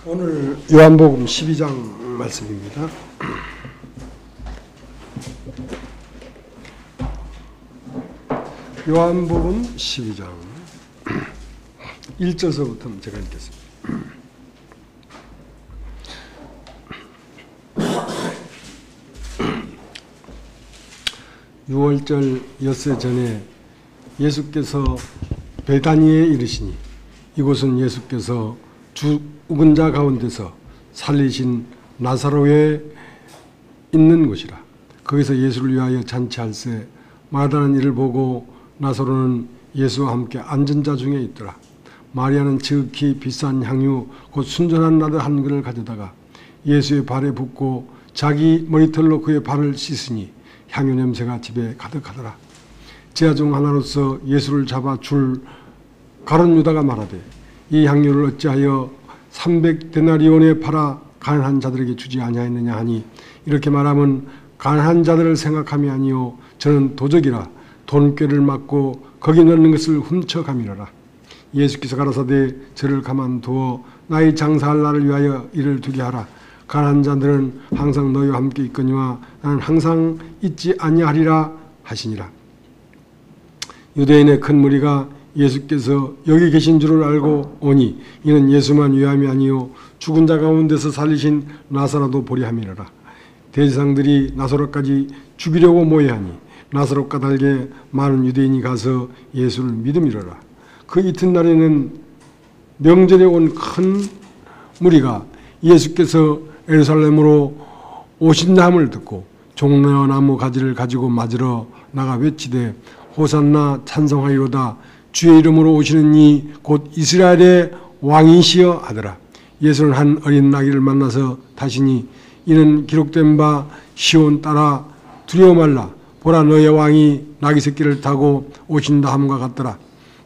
오늘 요한복음 12장 말씀입니다. 요한복음 12장 1절서부터 제가 읽겠습니다. 유월절 엿새 전에 예수께서 베다니에 이르시니 이곳은 예수께서 죽은 자 가운데서 살리신 나사로에 있는 곳이라. 거기서 예수를 위하여 잔치할세 마다는 이를 보고 나사로는 예수와 함께 앉은 자 중에 있더라. 마리아는 지극히 비싼 향유 곧 순전한 나드 한 그릇을 가져다가 예수의 발에 붓고 자기 머리털로 그의 발을 씻으니 향유 냄새가 집에 가득하더라. 제자 중 하나로서 예수를 잡아 줄 가룟 유다가 말하되 이 향유를 어찌하여 300데나리온에 팔아 가난한 자들에게 주지 아니하였느냐 하니 이렇게 말하면 가난한 자들을 생각함이 아니요 저는 도적이라 돈꾀를 맞고 거기 넣는 것을 훔쳐가미러라. 예수께서 가라사대 저를 가만두어 나의 장사할 날을 위하여 이를 두게 하라. 가난한 자들은 항상 너희와 함께 있거니와 나는 항상 있지 아니하리라 하시니라. 유대인의 큰 무리가 예수께서 여기 계신 줄을 알고 오니 이는 예수만 위함이 아니요 죽은 자 가운데서 살리신 나사로도 보리 함이라. 대제사장들이 나사로까지 죽이려고 모여하니 나사로과 달게 많은 유대인이 가서 예수를 믿음이로라. 그 이튿날에는 명절에 온 큰 무리가 예수께서 예루살렘으로 오신다함을 듣고 종려나무 가지를 가지고 맞으러 나가 외치되 호산나 찬송하리로다 주의 이름으로 오시는 이 곧 이스라엘의 왕이시여 하더라. 예수는 한 어린 나귀를 만나서 다시니 이는 기록된 바 시온 따라 두려워 말라 보라 너의 왕이 나귀 새끼를 타고 오신다 함과 같더라.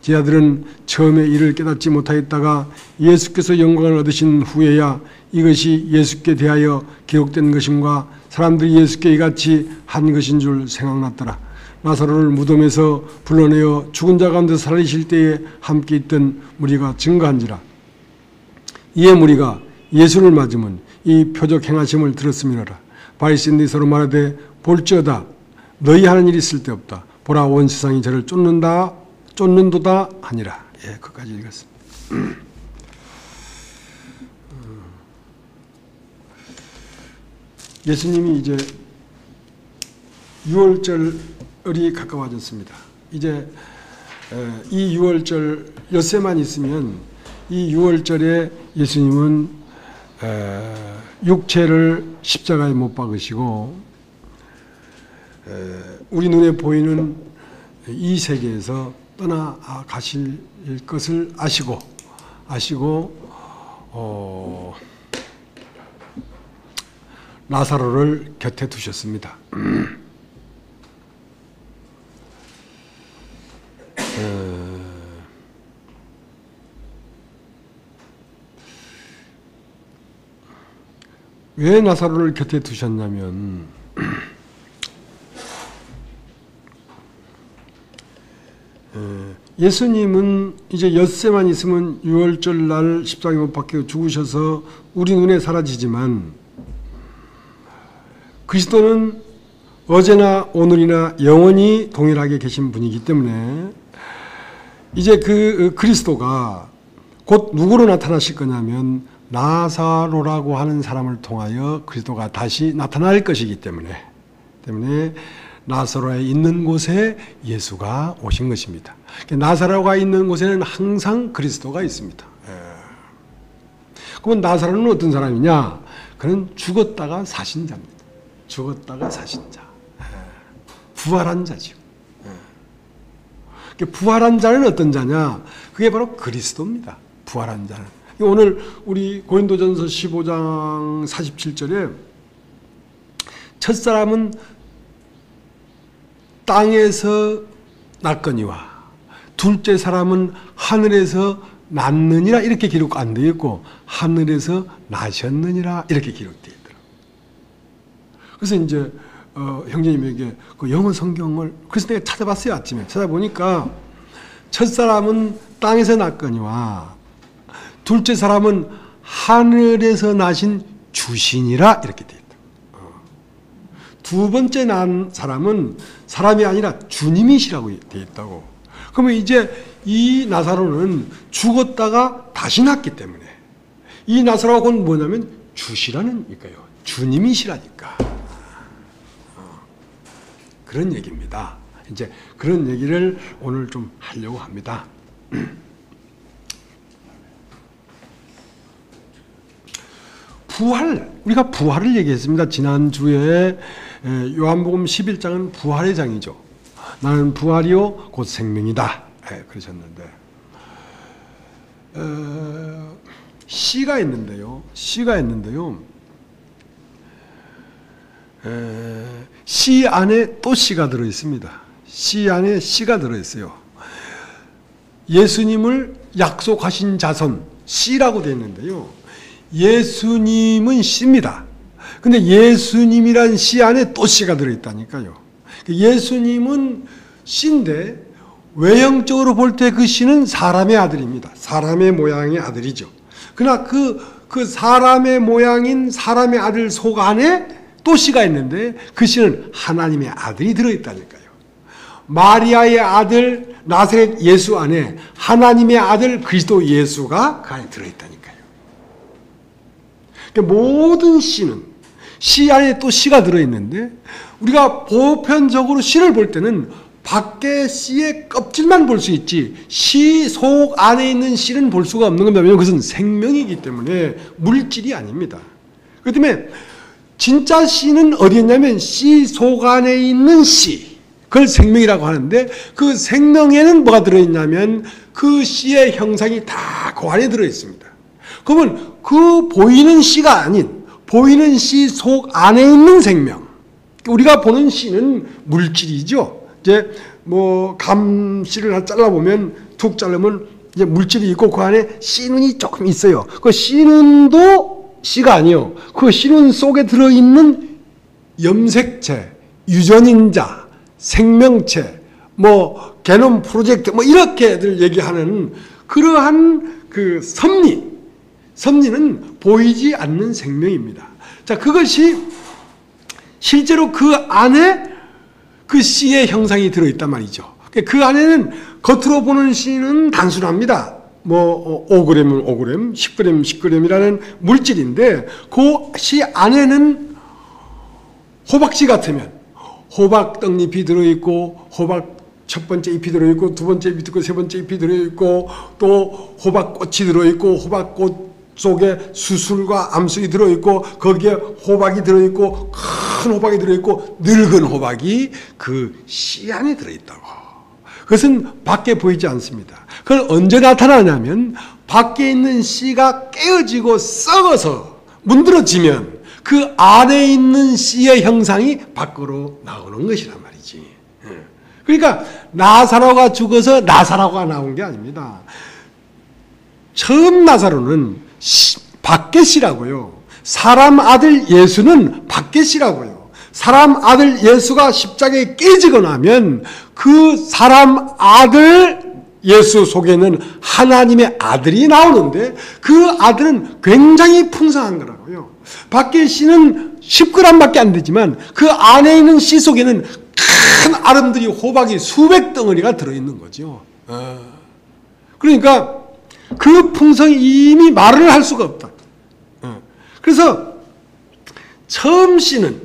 제자들은 처음에 이를 깨닫지 못하였다가 예수께서 영광을 얻으신 후에야 이것이 예수께 대하여 기록된 것임과 사람들이 예수께 이같이 한 것인 줄 생각났더라. 나사로를 무덤에서 불러내어 죽은 자 가운데 살리실 때에 함께 있던 무리가 증거한지라. 이에 무리가 예수를 맞으면 이 표적 행하심을 들었음이로라. 바리새인들이 서로 말하되 볼지어다 너희 하는 일이 쓸데없다. 보라 온 세상이 저를 쫓는도다 하니라. 예, 그까지 읽었습니다. 예수님이 이제 6월절이 가까워졌습니다. 이제 이 6월절 엿새만 있으면 이 6월절에 예수님은 육체를 십자가에 못 박으시고 우리 눈에 보이는 이 세계에서 떠나가실 것을 아시고 나사로를 곁에 두셨습니다. 왜 나사로를 곁에 두셨냐면 예수님은 이제 엿새만 있으면 6월절 날 십자가에 못 박혀 죽으셔서 우리 눈에 사라지지만 그리스도는 어제나 오늘이나 영원히 동일하게 계신 분이기 때문에 이제 그 그리스도가 곧 누구로 나타나실 거냐면 나사로라고 하는 사람을 통하여 그리스도가 다시 나타날 것이기 때문에 나사로에 있는 곳에 예수가 오신 것입니다. 나사로가 있는 곳에는 항상 그리스도가 있습니다. 그러면 나사로는 어떤 사람이냐? 그는 죽었다가 사신 자입니다. 죽었다가 사신 자. 부활한 자죠. 부활한 자는 어떤 자냐? 그게 바로 그리스도입니다. 부활한 자는. 오늘 우리 고린도전서 15장 47절에 첫사람은 땅에서 났거니와 둘째 사람은 하늘에서 났느니라 이렇게 기록 안 되어 있고 하늘에서 나셨느니라 이렇게 기록되어 있더라고요. 그래서 이제 형제님에게 그 영어 성경을 그래서 내가 찾아봤어요. 아침에 찾아보니까 첫 사람은 땅에서 났거니와 둘째 사람은 하늘에서 나신 주신이라 이렇게 되어 있다. 두 번째 난 사람은 사람이 아니라 주님이시라고 되어 있다고. 그러면 이제 이 나사로는 죽었다가 다시 났기 때문에 이 나사로가 뭐냐면 주시라는니까요. 주님이시라니까. 그런 얘기입니다. 이제 그런 얘기를 오늘 좀 하려고 합니다. 부활, 우리가 부활을 얘기했습니다. 지난주에 요한복음 11장은 부활의 장이죠. 나는 부활이요 곧 생명이다. 그러셨는데 씨가 있는데요. 씨 안에 또 씨가 들어있습니다. 씨 안에 씨가 들어있어요. 예수님을 약속하신 자손, 씨라고 되어 있는데요. 예수님은 씨입니다. 근데 예수님이란 씨 안에 또 씨가 들어있다니까요. 예수님은 씨인데 외형적으로 볼 때 그 씨는 사람의 아들입니다. 사람의 모양의 아들이죠. 그러나 그 사람의 모양인 사람의 아들 속 안에 또 씨가 있는데 그 씨는 하나님의 아들이 들어있다니까요. 마리아의 아들 나사렛 예수 안에 하나님의 아들 그리스도 예수가 그 안에 들어있다니까요. 그러니까 모든 씨는 씨 안에 또 씨가 들어있는데 우리가 보편적으로 씨를 볼 때는 밖에 씨의 껍질만 볼 수 있지 씨 속 안에 있는 씨는 볼 수가 없는 겁니다. 왜냐하면 그것은 생명이기 때문에 물질이 아닙니다. 그렇기 때문에 진짜 씨는 어디에 있냐면 씨 속 안에 있는 씨, 그걸 생명이라고 하는데 그 생명에는 뭐가 들어있냐면 그 씨의 형상이 다 그 안에 들어있습니다. 그러면 그 보이는 씨가 아닌 보이는 씨 속 안에 있는 생명, 우리가 보는 씨는 물질이죠. 이제 뭐 감씨를 잘라보면 툭 자르면 이제 물질이 있고 그 안에 씨눈이 조금 있어요. 그 씨눈도 씨가 아니요. 그 씨눈 속에 들어있는 염색체, 유전인자, 생명체, 뭐 게놈 프로젝트 뭐 이렇게들 얘기하는 그러한 그 섭리는 보이지 않는 생명입니다. 자, 그것이 실제로 그 안에 그 씨의 형상이 들어있단 말이죠. 그 안에는 겉으로 보는 씨는 단순합니다. 뭐 5g은 5g, 10g, 10g이라는 물질인데 그 씨 안에는 호박씨 같으면 호박 떡잎이 들어있고 호박 첫 번째 잎이 들어있고 두 번째 잎이 들어있고 세 번째 잎이 들어있고 또 호박꽃이 들어있고 호박꽃 속에 수술과 암술이 들어있고 거기에 호박이 들어있고 큰 호박이 들어있고 늙은 호박이 그 씨 안에 들어있다고. 그것은 밖에 보이지 않습니다. 그건 언제 나타나냐면 밖에 있는 씨가 깨어지고 썩어서 문드러지면 그 안에 있는 씨의 형상이 밖으로 나오는 것이란 말이지. 그러니까 나사로가 죽어서 나사로가 나온 게 아닙니다. 처음 나사로는 밖에 씨라고요. 사람 아들 예수는 밖에 씨라고요. 사람 아들 예수가 십자가에 깨지고 나면 그 사람 아들 예수 속에는 하나님의 아들이 나오는데 그 아들은 굉장히 풍성한 거라고요. 밖에 씨는 10g밖에 안 되지만 그 안에 있는 씨 속에는 큰 아름드리 호박이 수백 덩어리가 들어있는 거죠. 그러니까 그 풍성이 이미 말을 할 수가 없다. 그래서 처음 씨는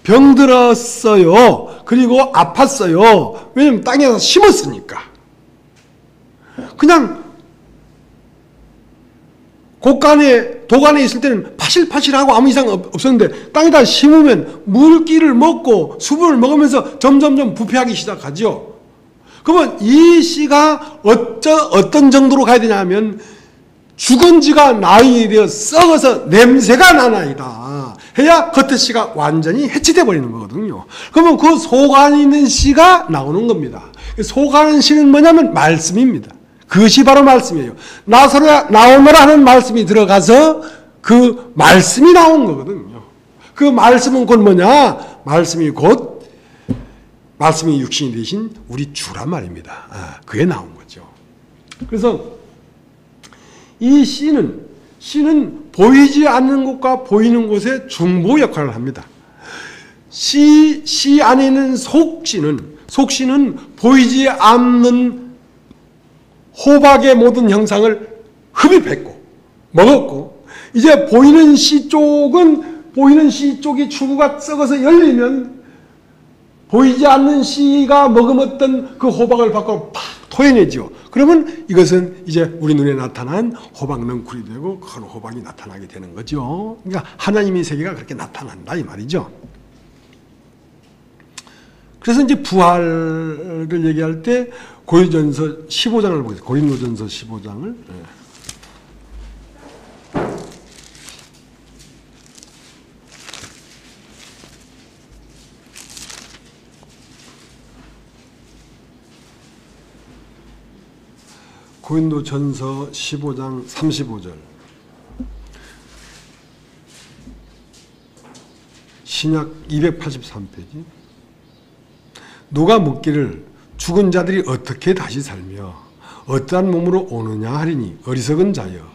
병들었어요. 그리고 아팠어요. 왜냐하면 땅에서 심었으니까. 그냥 도간에 있을 때는 파실파실하고 아무 이상 없었는데 땅에다 심으면 물기를 먹고 수분을 먹으면서 점점점 부패하기 시작하죠. 그러면 이 씨가 어떤 정도로 가야 되냐면 죽은 지가 나이 되어 썩어서 냄새가 나나이다 해야 겉의 씨가 완전히 해치돼 버리는 거거든요. 그러면 그 속 안에 있는 씨가 나오는 겁니다. 속 안에 있는 씨는 뭐냐면 말씀입니다. 그것이 바로 말씀이에요. 나사로야 나오너라 하는 말씀이 들어가서 그 말씀이 나온 거거든요. 그 말씀은 곧 뭐냐? 말씀이 육신이 되신 우리 주란 말입니다. 그게 나온 거죠. 그래서 이 씨는 보이지 않는 곳과 보이는 곳의 중보 역할을 합니다. 씨 안에 있는 속씨는 보이지 않는 호박의 모든 형상을 흡입했고 먹었고, 이제 보이는 씨 쪽이 출구가 썩어서 열리면 보이지 않는 씨가 머금었던 그 호박을 밖으로 팍 토해내죠. 그러면 이것은 이제 우리 눈에 나타난 호박 넝쿨이 되고 큰 호박이 나타나게 되는 거죠. 그러니까 하나님의 세계가 그렇게 나타난다 이 말이죠. 그래서 이제 부활을 얘기할 때 고린도전서 15장을 보겠습니다. 고린도전서 15장을. 고린도전서 15장 35절. 신약 283페이지. 누가 묻기를 죽은 자들이 어떻게 다시 살며 어떠한 몸으로 오느냐 하리니 어리석은 자여,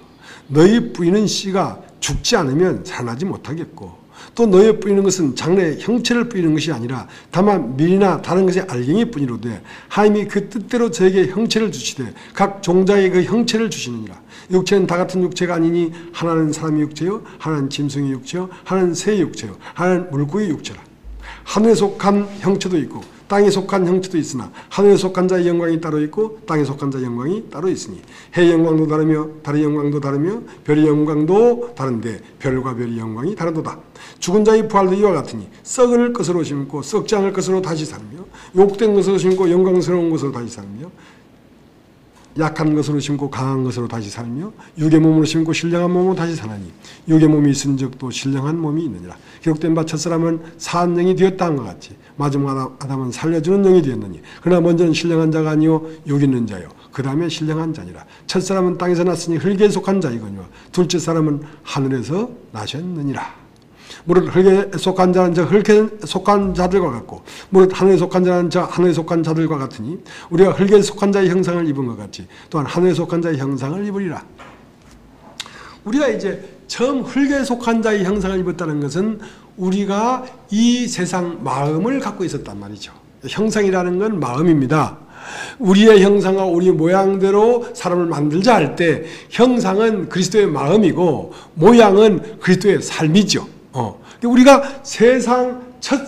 너희 뿌리는 씨가 죽지 않으면 살아나지 못하겠고, 또 너희 뿌리는 것은 장래의 형체를 뿌리는 것이 아니라 다만 밀이나 다른 것의 알갱이 뿐이로되 하나님이 그 뜻대로 저에게 형체를 주시되 각 종자에 그 형체를 주시느니라. 육체는 다 같은 육체가 아니니 하나는 사람의 육체요, 하나는 짐승의 육체요, 하나는 새의 육체요, 하나는 물고기의 육체라. 하늘에 속한 형체도 있고 땅에 속한 형체도 있으나 하늘에 속한 자의 영광이 따로 있고 땅에 속한 자의 영광이 따로 있으니 해의 영광도 다르며 달의 영광도 다르며 별의 영광도 다른데 별과 별의 영광이 다르도다. 죽은 자의 부활도 이와 같으니 썩을 것으로 심고 썩지 않을 것으로 다시 살며 욕된 것으로 심고 영광스러운 것으로 다시 살며 약한 것으로 심고 강한 것으로 다시 살며 육의 몸으로 심고 신령한 몸으로 다시 사나니 육의 몸이 있은 적도 신령한 몸이 있느니라. 기록된 바 첫사람은 사한 영이 되었다 한 것 같이 마지막 아담은 살려주는 영이 되었느니 그러나 먼저는 신령한 자가 아니요 육 있는 자요 그 다음에 신령한 자니라. 첫사람은 땅에서 났으니 흙에 속한 자이거니와 둘째 사람은 하늘에서 나셨느니라. 무릇 흙에 속한 자는 저 흙에 속한 자들과 같고 무릇 하늘에 속한 자는 저 하늘에 속한 자들과 같으니 우리가 흙에 속한 자의 형상을 입은 것 같이 또한 하늘에 속한 자의 형상을 입으리라. 우리가 이제 처음 흙에 속한 자의 형상을 입었다는 것은 우리가 이 세상 마음을 갖고 있었단 말이죠. 형상이라는 건 마음입니다. 우리의 형상과 우리 모양대로 사람을 만들자 할 때 형상은 그리스도의 마음이고 모양은 그리스도의 삶이죠. 우리가 세상 첫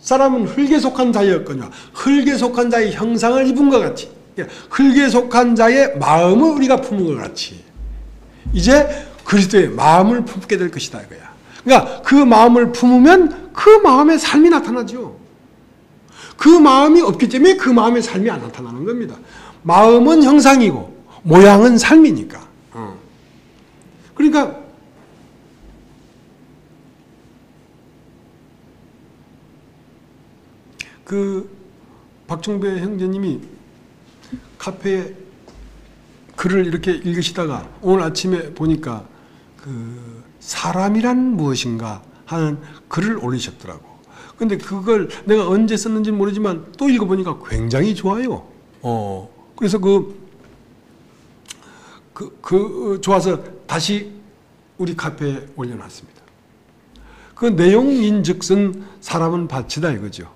사람은 흙에 속한 자였거니와 흙에 속한 자의 형상을 입은 것 같이 흙에 속한 자의 마음을 우리가 품은 것 같이 이제 그리스도의 마음을 품게 될 것이다 이거야. 그러니까 그 마음을 품으면 그 마음의 삶이 나타나죠. 그 마음이 없기 때문에 그 마음의 삶이 안 나타나는 겁니다. 마음은 형상이고 모양은 삶이니까. 그러니까 그 박종배 형제님이 카페에 글을 이렇게 읽으시다가 오늘 아침에 보니까 그 사람이란 무엇인가 하는 글을 올리셨더라고. 근데 그걸 내가 언제 썼는지 모르지만 또 읽어보니까 굉장히 좋아요. 그래서 좋아서 다시 우리 카페에 올려놨습니다. 그 내용인즉슨 사람은 바치다 이거죠.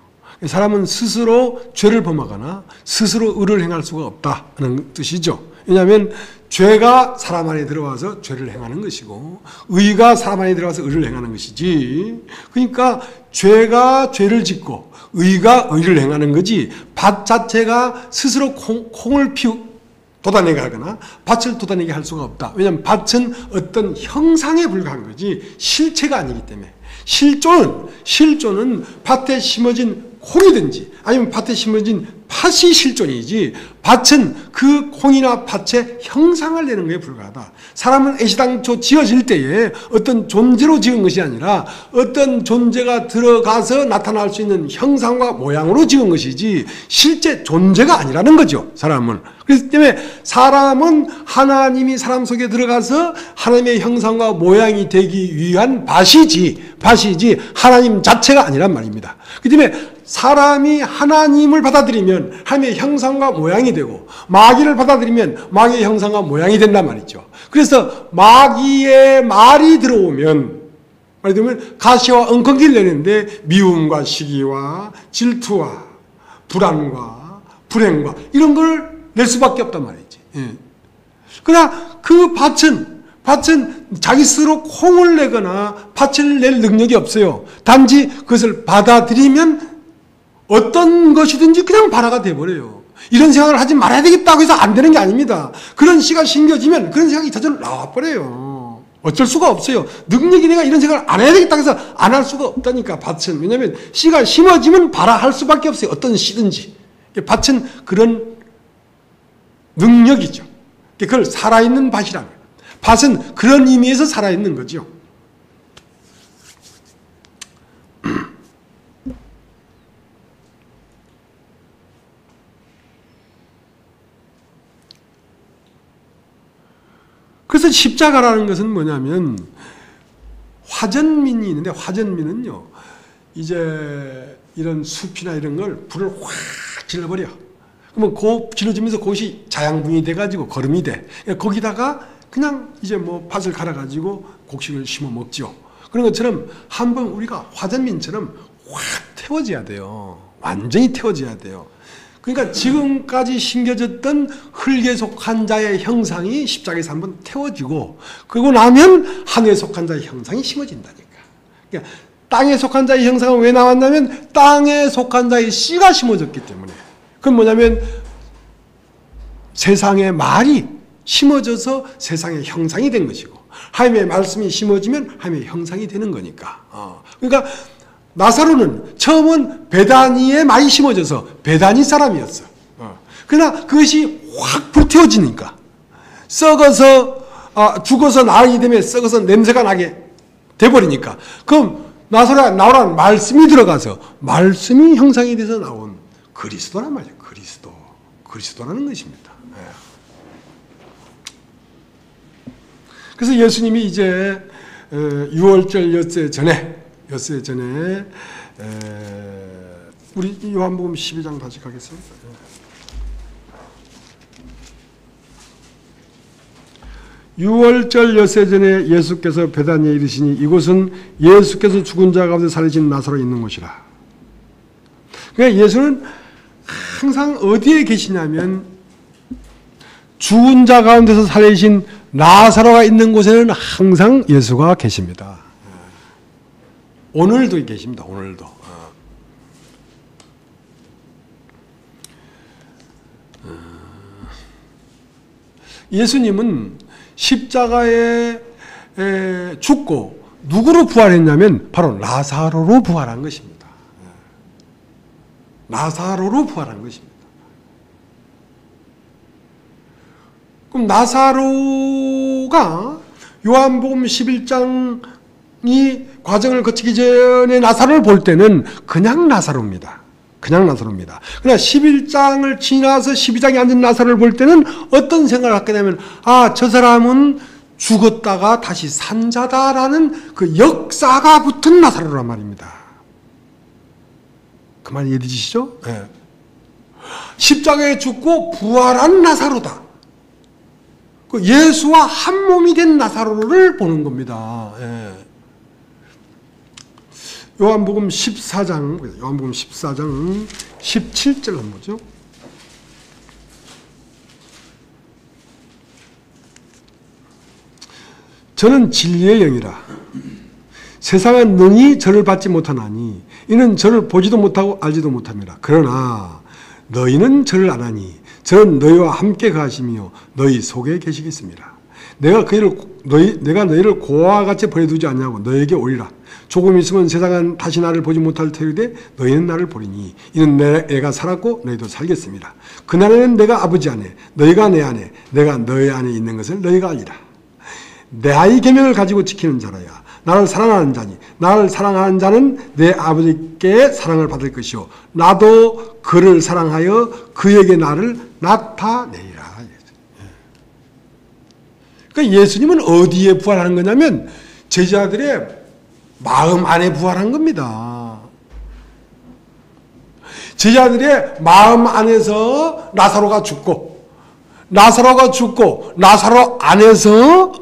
사람은 스스로 죄를 범하거나 스스로 의를 행할 수가 없다는 뜻이죠. 왜냐하면 죄가 사람 안에 들어와서 죄를 행하는 것이고 의가 사람 안에 들어와서 의를 행하는 것이지. 그러니까 죄가 죄를 짓고 의가 의를 행하는 거지 밭 자체가 스스로 콩을 돋아내게 하거나 밭을 돋아내게 할 수가 없다. 왜냐하면 밭은 어떤 형상에 불과한 거지 실체가 아니기 때문에. 실존은 밭에 심어진 콩이든지 아니면 밭에 심어진 팥이 실존이지 밭은 그 콩이나 팥의 형상을 내는 것에 불과하다. 사람은 애시당초 지어질 때에 어떤 존재로 지은 것이 아니라 어떤 존재가 들어가서 나타날 수 있는 형상과 모양으로 지은 것이지 실제 존재가 아니라는 거죠. 사람은. 그렇기 때문에 사람은 하나님이 사람 속에 들어가서 하나님의 형상과 모양이 되기 위한 밭이지 하나님 자체가 아니란 말입니다. 그렇기 때문에 사람이 하나님을 받아들이면 하나님의 형상과 모양이 되고 마귀를 받아들이면 마귀의 형상과 모양이 된단 말이죠. 그래서 마귀의 말이 들어오면, 말이 들면 가시와 엉겅기를 내는데 미움과 시기와 질투와 불안과 불행과 이런 걸 낼 수밖에 없단 말이지. 예. 그러나 그 밭은 자기 스스로 콩을 내거나 밭을 낼 능력이 없어요. 단지 그것을 받아들이면 어떤 것이든지 그냥 발화가 돼버려요. 이런 생각을 하지 말아야 되겠다고 해서 안 되는 게 아닙니다. 그런 시가 심겨지면 그런 생각이 저절로 나와버려요. 어쩔 수가 없어요. 능력이 내가 이런 생각을 안 해야 되겠다고 해서 안 할 수가 없다니까, 밭은. 왜냐하면 씨가 심어지면 발화할 수밖에 없어요. 어떤 씨든지. 밭은 그런 능력이죠. 그걸 살아있는 밭이라는 거예요. 밭은 그런 의미에서 살아있는 거죠. 그래서 십자가라는 것은 뭐냐면, 화전민이 있는데, 화전민은요, 이제 이런 숲이나 이런 걸 불을 확 질러버려. 그러면 그 질러지면서 그것이 자양분이 돼가지고 거름이 돼. 거기다가 그냥 이제 뭐 밭을 갈아가지고 곡식을 심어 먹죠. 그런 것처럼 한번 우리가 화전민처럼 확 태워져야 돼요. 완전히 태워져야 돼요. 그러니까 지금까지 심겨졌던 흙에 속한 자의 형상이 십자가에서 한번 태워지고, 그러고 나면 하늘에 속한 자의 형상이 심어진다니까. 그러니까 땅에 속한 자의 형상은 왜 나왔냐면 땅에 속한 자의 씨가 심어졌기 때문에. 그건 뭐냐면 세상의 말이 심어져서 세상의 형상이 된 것이고, 하나님의 말씀이 심어지면 하나님의 형상이 되는 거니까. 그러니까 나사로는 처음은 베다니에 많이 심어져서 베다니 사람이었어. 그러나 그것이 확 불태워지니까 썩어서 죽어서 나가기 때문에 썩어서 냄새가 나게 돼버리니까, 그럼 나오라는 말씀이 들어가서 말씀이 형상이 돼서 나온 그리스도란 말이에요. 그리스도라는 것입니다. 그래서 예수님이 이제 6월절 엿새 전에 우리 요한복음 12장 다시 가겠습니다. 6월절 엿새 전에 예수께서 베다니에 이르시니 이곳은 예수께서 죽은 자 가운데 살리신 나사로 있는 곳이라. 그러니까 예수는 항상 어디에 계시냐면 죽은 자 가운데서 살리신 나사로가 있는 곳에는 항상 예수가 계십니다. 오늘도 계십니다. 오늘도. 예수님은 십자가에 죽고 누구로 부활했냐면 바로 나사로로 부활한 것입니다. 나사로로 부활한 것입니다. 그럼 나사로가 요한복음 11장이 과정을 거치기 전에 나사로를 볼 때는 그냥 나사로입니다. 그러나 11장을 지나서 12장에 앉은 나사로를 볼 때는 어떤 생각을 갖게 되면, 저 사람은 죽었다가 다시 산 자다라는 그 역사가 붙은 나사로란 말입니다. 그 말이 이해되시죠? 네. 십자가에 죽고 부활한 나사로다. 그 예수와 한 몸이 된 나사로를 보는 겁니다. 네. 요한복음 14장 17절 한번 보죠. 저는 진리의 영이라. 세상은 능히 저를 받지 못하나니 이는 저를 보지도 못하고 알지도 못합니다. 그러나 너희는 저를 아나니 저는 너희와 함께 가시며 너희 속에 계시겠습니다. 내가 너희를 고아와 같이 버려두지 않냐고 너희에게 오리라. 조금 있으면 세상은 다시 나를 보지 못할 터이되 너희는 나를 보리니 이는 내가 살았고 너희도 살겠습니다. 그날에는 내가 아버지 안에 너희가 내 안에 내가 너희 안에 있는 것을 너희가 알리라. 내 아이 계명을 가지고 지키는 자라야 나를 사랑하는 자니 나를 사랑하는 자는 내 아버지께 사랑을 받을 것이요 나도 그를 사랑하여 그에게 나를 나타내리라. 그러니까 예수님은 어디에 부활하는 거냐면 제자들의 마음 안에 부활한 겁니다. 제자들의 마음 안에서 나사로가 죽고 나사로가 죽고 나사로 안에서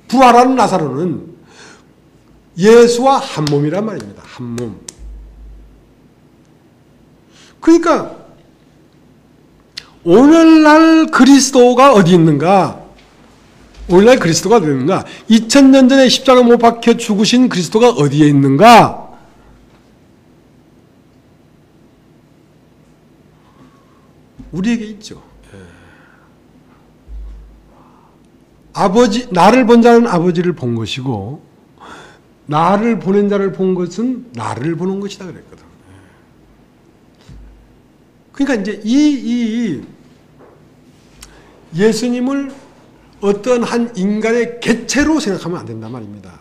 부활한 나사로는 예수와 한 몸이란 말입니다. 한 몸. 그러니까 오늘날 그리스도가 어디 있는가? 오늘날 그리스도가 어디 있는가? 2000년 전에 십자가 못 박혀 죽으신 그리스도가 어디에 있는가? 우리에게 있죠. 아버지, 나를 본 자는 아버지를 본 것이고 나를 보낸 자를 본 것은 나를 보는 것이다 그랬거든. 그러니까 이제 이 예수님을 어떤 한 인간의 개체로 생각하면 안 된단 말입니다.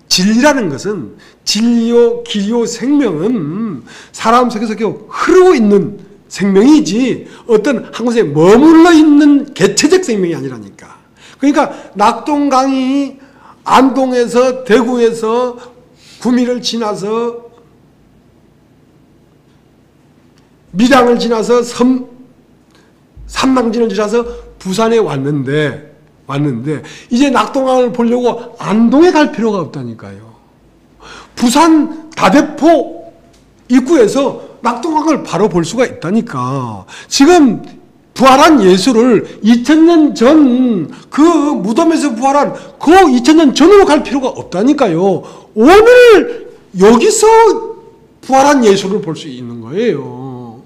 진리라는 것은 진리요, 길이요, 생명은 사람 속에서 흐르고 있는 생명이지 어떤 한 곳에 머물러 있는 개체적 생명이 아니라니까. 그러니까 낙동강이 안동에서 대구에서 구미를 지나서 밀양을 지나서 삼당진을 지나서 부산에 왔는데 이제 낙동강을 보려고 안동에 갈 필요가 없다니까요. 부산 다대포 입구에서 낙동강을 바로 볼 수가 있다니까. 지금 부활한 예수를 2000년 전 그 무덤에서 부활한 그 2000년 전으로 갈 필요가 없다니까요. 오늘 여기서 부활한 예수를 볼 수 있는 거예요.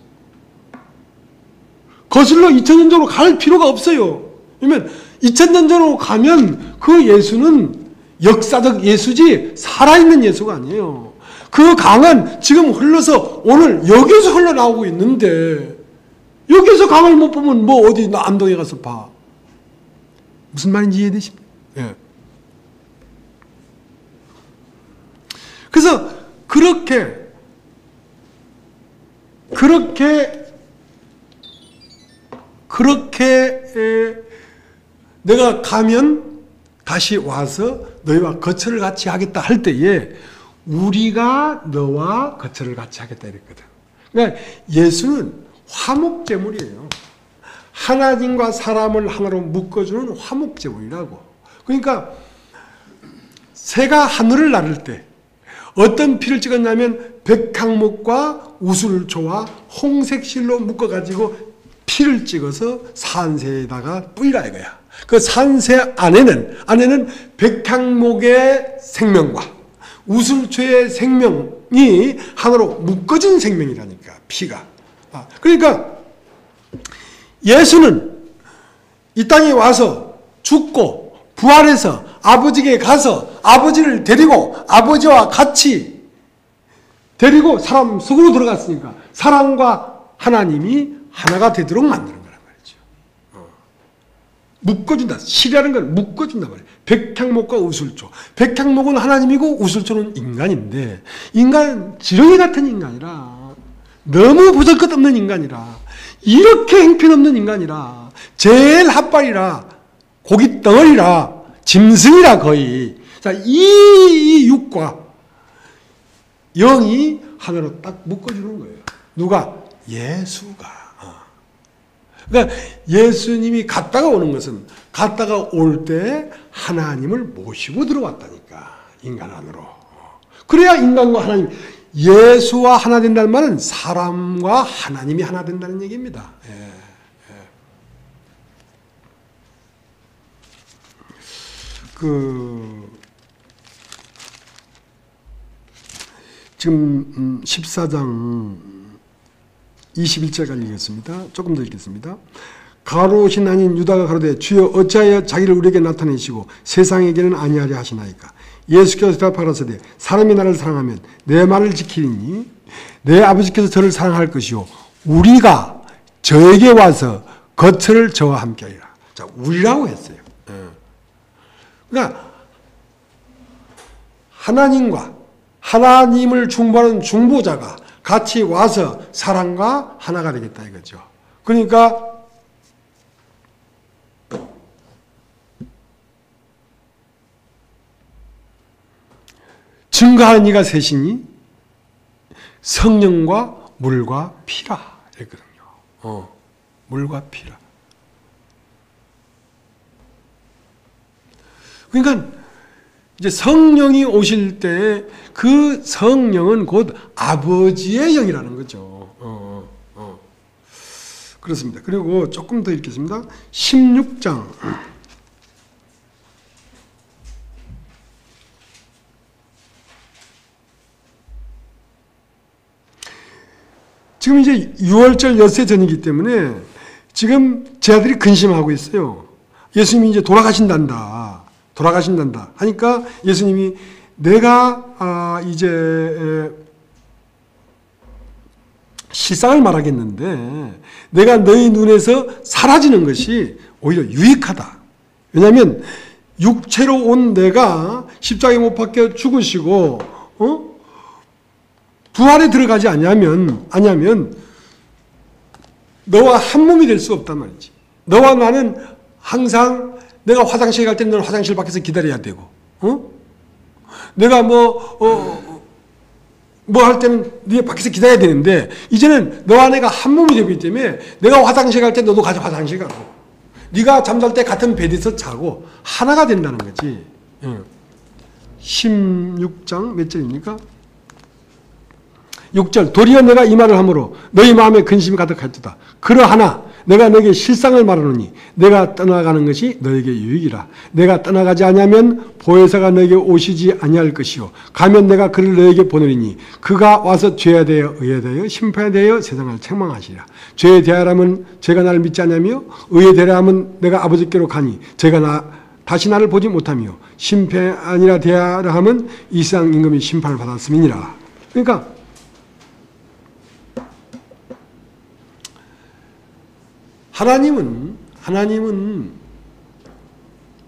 거슬러 2000년 전으로 갈 필요가 없어요. 왜냐면 2000년 전으로 가면 그 예수는 역사적 예수지 살아있는 예수가 아니에요. 그 강은 지금 흘러서 오늘 여기서 흘러나오고 있는데 여기서 강을 못 보면 뭐 어디 안동에 가서 봐. 무슨 말인지 이해되십니까? 예. 그래서 그렇게 내가 가면 다시 와서 너희와 거처를 같이 하겠다 할 때에 우리가 너와 거처를 같이 하겠다 이랬거든. 그러니까 예수는 화목제물이에요. 하나님과 사람을 하나로 묶어주는 화목제물이라고. 그러니까 새가 하늘을 나를 때 어떤 피를 찍었냐면 백향목과 우술초와 홍색실로 묶어가지고 피를 찍어서 산새에다가 뿌리라 이거야. 그 산새 안에는 백향목의 생명과 우술초의 생명이 하나로 묶어진 생명이라니까, 피가. 그러니까 예수는 이 땅에 와서 죽고 부활해서 아버지에게 가서 아버지를 데리고 아버지와 같이 데리고 사람 속으로 들어갔으니까 사람과 하나님이 하나가 되도록 만드는 거란 말이죠. 묶어준다. 실이라는 걸 묶어준단 말이에요. 백향목과 우술초. 백향목은 하나님이고 우술초는 인간인데 인간 지렁이 같은 인간이라 너무 보잘것없는 인간이라 이렇게 형편없는 인간이라 제일 핫발이라 고기 덩어리라 짐승이라 거의. 자, 이 육과 영이 하나로 딱 묶어주는 거예요. 누가? 예수가. 그러니까 예수님이 갔다가 오는 것은 갔다가 올 때 하나님을 모시고 들어왔다니까. 인간 안으로. 그래야 인간과 하나님, 예수와 하나 된다는 말은 사람과 하나님이 하나 된다는 얘기입니다. 예. 지금 14장 21절까지 읽겠습니다. 조금 더 읽겠습니다. 가로신 아닌 유다가 가로되 주여 어찌하여 자기를 우리에게 나타내시고 세상에게는 아니하려 하시나이까. 예수께서 대답하라사대 사람이 나를 사랑하면 내 말을 지키리니 내 아버지께서 저를 사랑할 것이요 우리가 저에게 와서 거처를 저와 함께 하리라. 자, 우리라고 했어요. 그러니까 하나님과 하나님을 중보하는 중보자가 같이 와서 사랑과 하나가 되겠다 이거죠. 그러니까 증거하는 이가 셋이니 성령과 물과 피라 이랬거든요. 물과 피라. 그러니까 이제 성령이 오실 때 그 성령은 곧 아버지의 영이라는 거죠. 그렇습니다. 그리고 조금 더 읽겠습니다. 16장. 지금 이제 6월절 엿새 전이기 때문에 지금 제 아들이 근심하고 있어요. 예수님이 이제 돌아가신단다 하니까 예수님이 내가 이제 실상을 말하겠는데 내가 너희 눈에서 사라지는 것이 오히려 유익하다. 왜냐하면 육체로 온 내가 십자가에 못 박혀 죽으시고 부활에 들어가지 아니하면 너와 한 몸이 될 수 없단 말이지. 너와 나는 항상 내가 화장실 갈 때는 너는 화장실 밖에서 기다려야 되고, 내가 뭐 할 때는 네 밖에서 기다려야 되는데, 이제는 너와 내가 한 몸이 되기 때문에 내가 화장실 갈 때 너도 가서 화장실 가고, 네가 잠잘 때 같은 베드에서 자고 하나가 된다는 거지. 16장 몇 절입니까? 6절 도리어 내가 이 말을 하므로 너희 마음에 근심이 가득할지다. 그러하나 내가 너에게 실상을 말하노니 내가 떠나가는 것이 너에게 유익이라. 내가 떠나가지 아니하면 보혜사가 너에게 오시지 아니할 것이요 가면 내가 그를 너에게 보내리니 그가 와서 죄에 대하여 의에 대하여 심판에 대하여 세상을 책망하시리라. 죄에 대하여라면 제가 나를 믿지 않으며 의에 대하여라면 내가 아버지께로 가니 제가 다시 나를 보지 못하며 심판이라 대하여라 하면 이 세상 임금이 심판을 받았음이니라. 그러니까 하나님은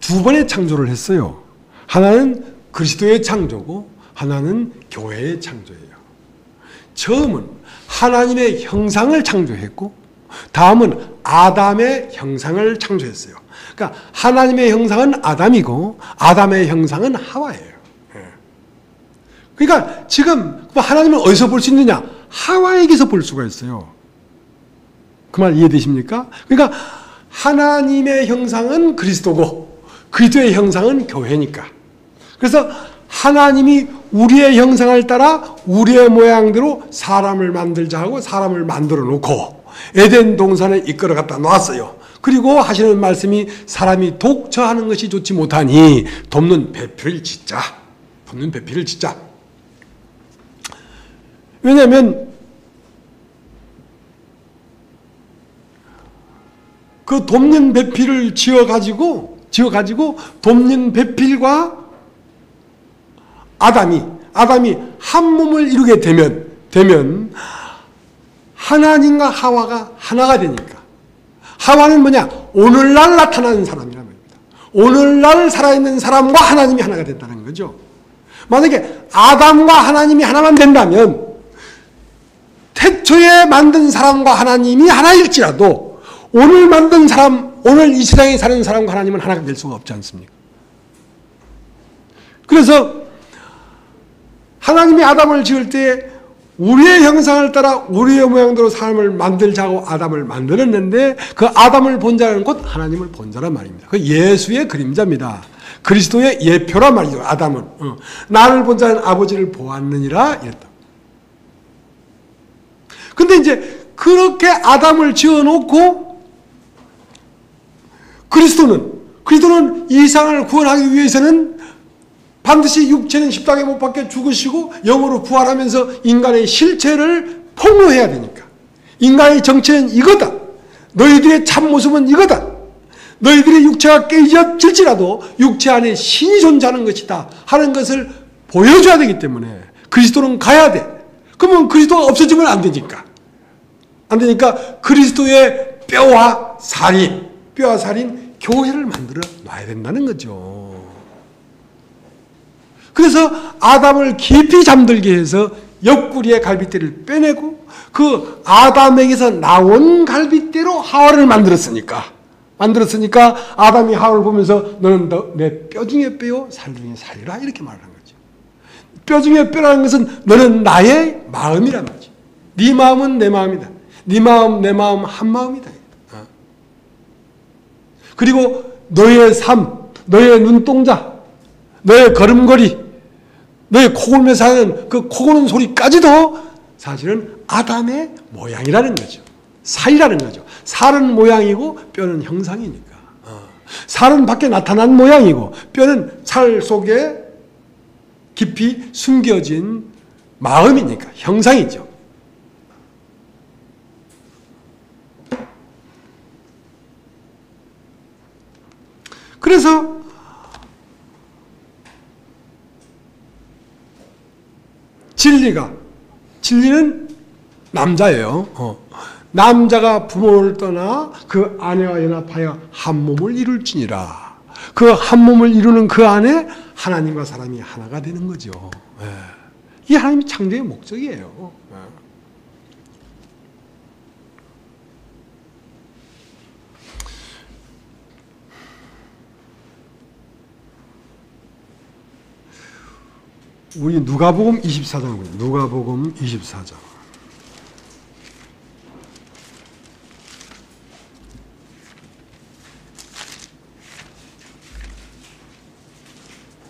두 번의 창조를 했어요. 하나는 그리스도의 창조고 하나는 교회의 창조예요. 처음은 하나님의 형상을 창조했고 다음은 아담의 형상을 창조했어요. 그러니까 하나님의 형상은 아담이고 아담의 형상은 하와예요. 그러니까 지금 하나님을 어디서 볼 수 있느냐? 하와에게서 볼 수가 있어요. 그 말 이해되십니까? 그러니까 하나님의 형상은 그리스도고 그리스도의 형상은 교회니까. 그래서 하나님이 우리의 형상을 따라 우리의 모양대로 사람을 만들자 하고 사람을 만들어 놓고 에덴 동산에 이끌어 갖다 놨어요. 그리고 하시는 말씀이 사람이 독처하는 것이 좋지 못하니 돕는 배필을 짓자. 왜냐하면 그 돕는 배필을 지어가지고 돕는 배필과 아담이 한 몸을 이루게 되면 하나님과 하와가 하나가 되니까. 하와는 뭐냐? 오늘날 나타나는 사람이란 말입니다. 오늘날 살아있는 사람과 하나님이 하나가 된다는 거죠. 만약에 아담과 하나님이 하나만 된다면 태초에 만든 사람과 하나님이 하나일지라도 오늘 만든 사람, 오늘 이 세상에 사는 사람과 하나님은 하나가 될 수가 없지 않습니까? 그래서 하나님이 아담을 지을 때 우리의 형상을 따라 우리의 모양대로 사람을 만들자고 아담을 만들었는데 그 아담을 본 자는 곧 하나님을 본 자란 말입니다. 그 예수의 그림자입니다. 그리스도의 예표란 말이죠. 아담은. 나를 본 자는 아버지를 보았느니라 이랬다. 근데 이제 그렇게 아담을 지어놓고 그리스도는 이 세상을 구원하기 위해서는 반드시 육체는 십자가에 못 박혀 죽으시고 영으로 부활하면서 인간의 실체를 폭로해야 되니까. 인간의 정체는 이거다. 너희들의 참모습은 이거다. 너희들의 육체가 깨졌을지라도 육체 안에 신이 존재하는 것이다 하는 것을 보여줘야 되기 때문에 그리스도는 가야 돼. 그러면 그리스도가 없어지면 안 되니까. 그리스도의 뼈와 살인 교회를 만들어 놔야 된다는 거죠. 그래서 아담을 깊이 잠들게 해서 옆구리의 갈빗대를 빼내고 그 아담에게서 나온 갈빗대로 하와를 만들었으니까 아담이 하와를 보면서 너는 내 뼈 중에 뼈요 살 중에 살이라 이렇게 말하는 거죠. 뼈 중에 뼈라는 것은 너는 나의 마음이란 말이지. 네 마음은 내 마음이다. 네 마음 내 마음 한 마음이다. 그리고 너의 삶, 너의 눈동자, 너의 걸음걸이, 너의 코 골면서 하는 그 코 고는 소리까지도 사실은 아담의 모양이라는 거죠. 살이라는 거죠. 살은 모양이고 뼈는 형상이니까. 살은 밖에 나타난 모양이고 뼈는 살 속에 깊이 숨겨진 마음이니까 형상이죠. 그래서 진리는 남자예요. 남자가 부모를 떠나 그 아내와 연합하여 한 몸을 이룰지니라. 그 한 몸을 이루는 그 안에 하나님과 사람이 하나가 되는 거죠. 이게 하나님의 창조의 목적이에요. 우리 누가복음 24장, 누가복음 24장.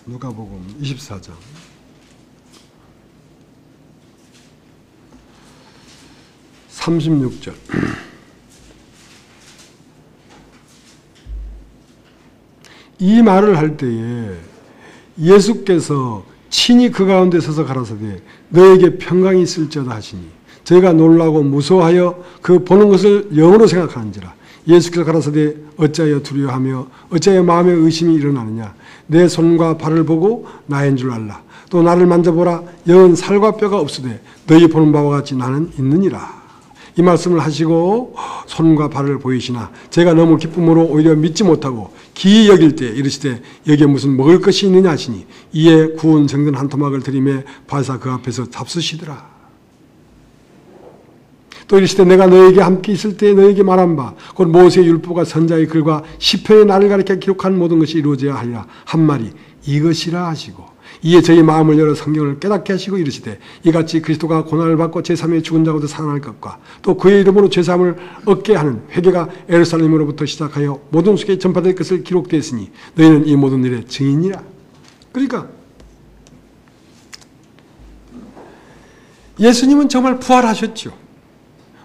누가복음 24장 36절. 이 말을 할 때에 예수께서 친히 그 가운데 서서 가라사대 너에게 평강이 있을지어다 하시니 저희가 놀라고 무서워하여 그 보는 것을 영으로 생각하는지라. 예수께서 가라사대 어찌하여 두려워하며 어찌하여 마음에 의심이 일어나느냐. 내 손과 발을 보고 나인 줄 알라. 또 나를 만져보라. 영은 살과 뼈가 없으되 너희 보는 바와 같이 나는 있느니라. 이 말씀을 하시고 손과 발을 보이시나 제가 너무 기쁨으로 오히려 믿지 못하고 기이 여길 때 이르시되 여기에 무슨 먹을 것이 있느냐 하시니 이에 구운 생선 한 토막을 들이매 바사 그 앞에서 잡수시더라. 또 이르시되 내가 너에게 함께 있을 때 너에게 말한 바 곧 모세의 율법과 선자의 글과 시편의 나를 가리켜 기록한 모든 것이 이루어져야 하리라 한 말이 이것이라 하시고 이에 저희 마음을 열어 성경을 깨닫게 하시고 이르시되 이같이 그리스도가 고난을 받고 제3의 죽은 자고도 살아날 것과 또 그의 이름으로 죄사함을 얻게 하는 회개가 예루살렘으로부터 시작하여 모든 속에 전파될 것을 기록되었으니 너희는 이 모든 일의 증인이라. 그러니까 예수님은 정말 부활하셨죠.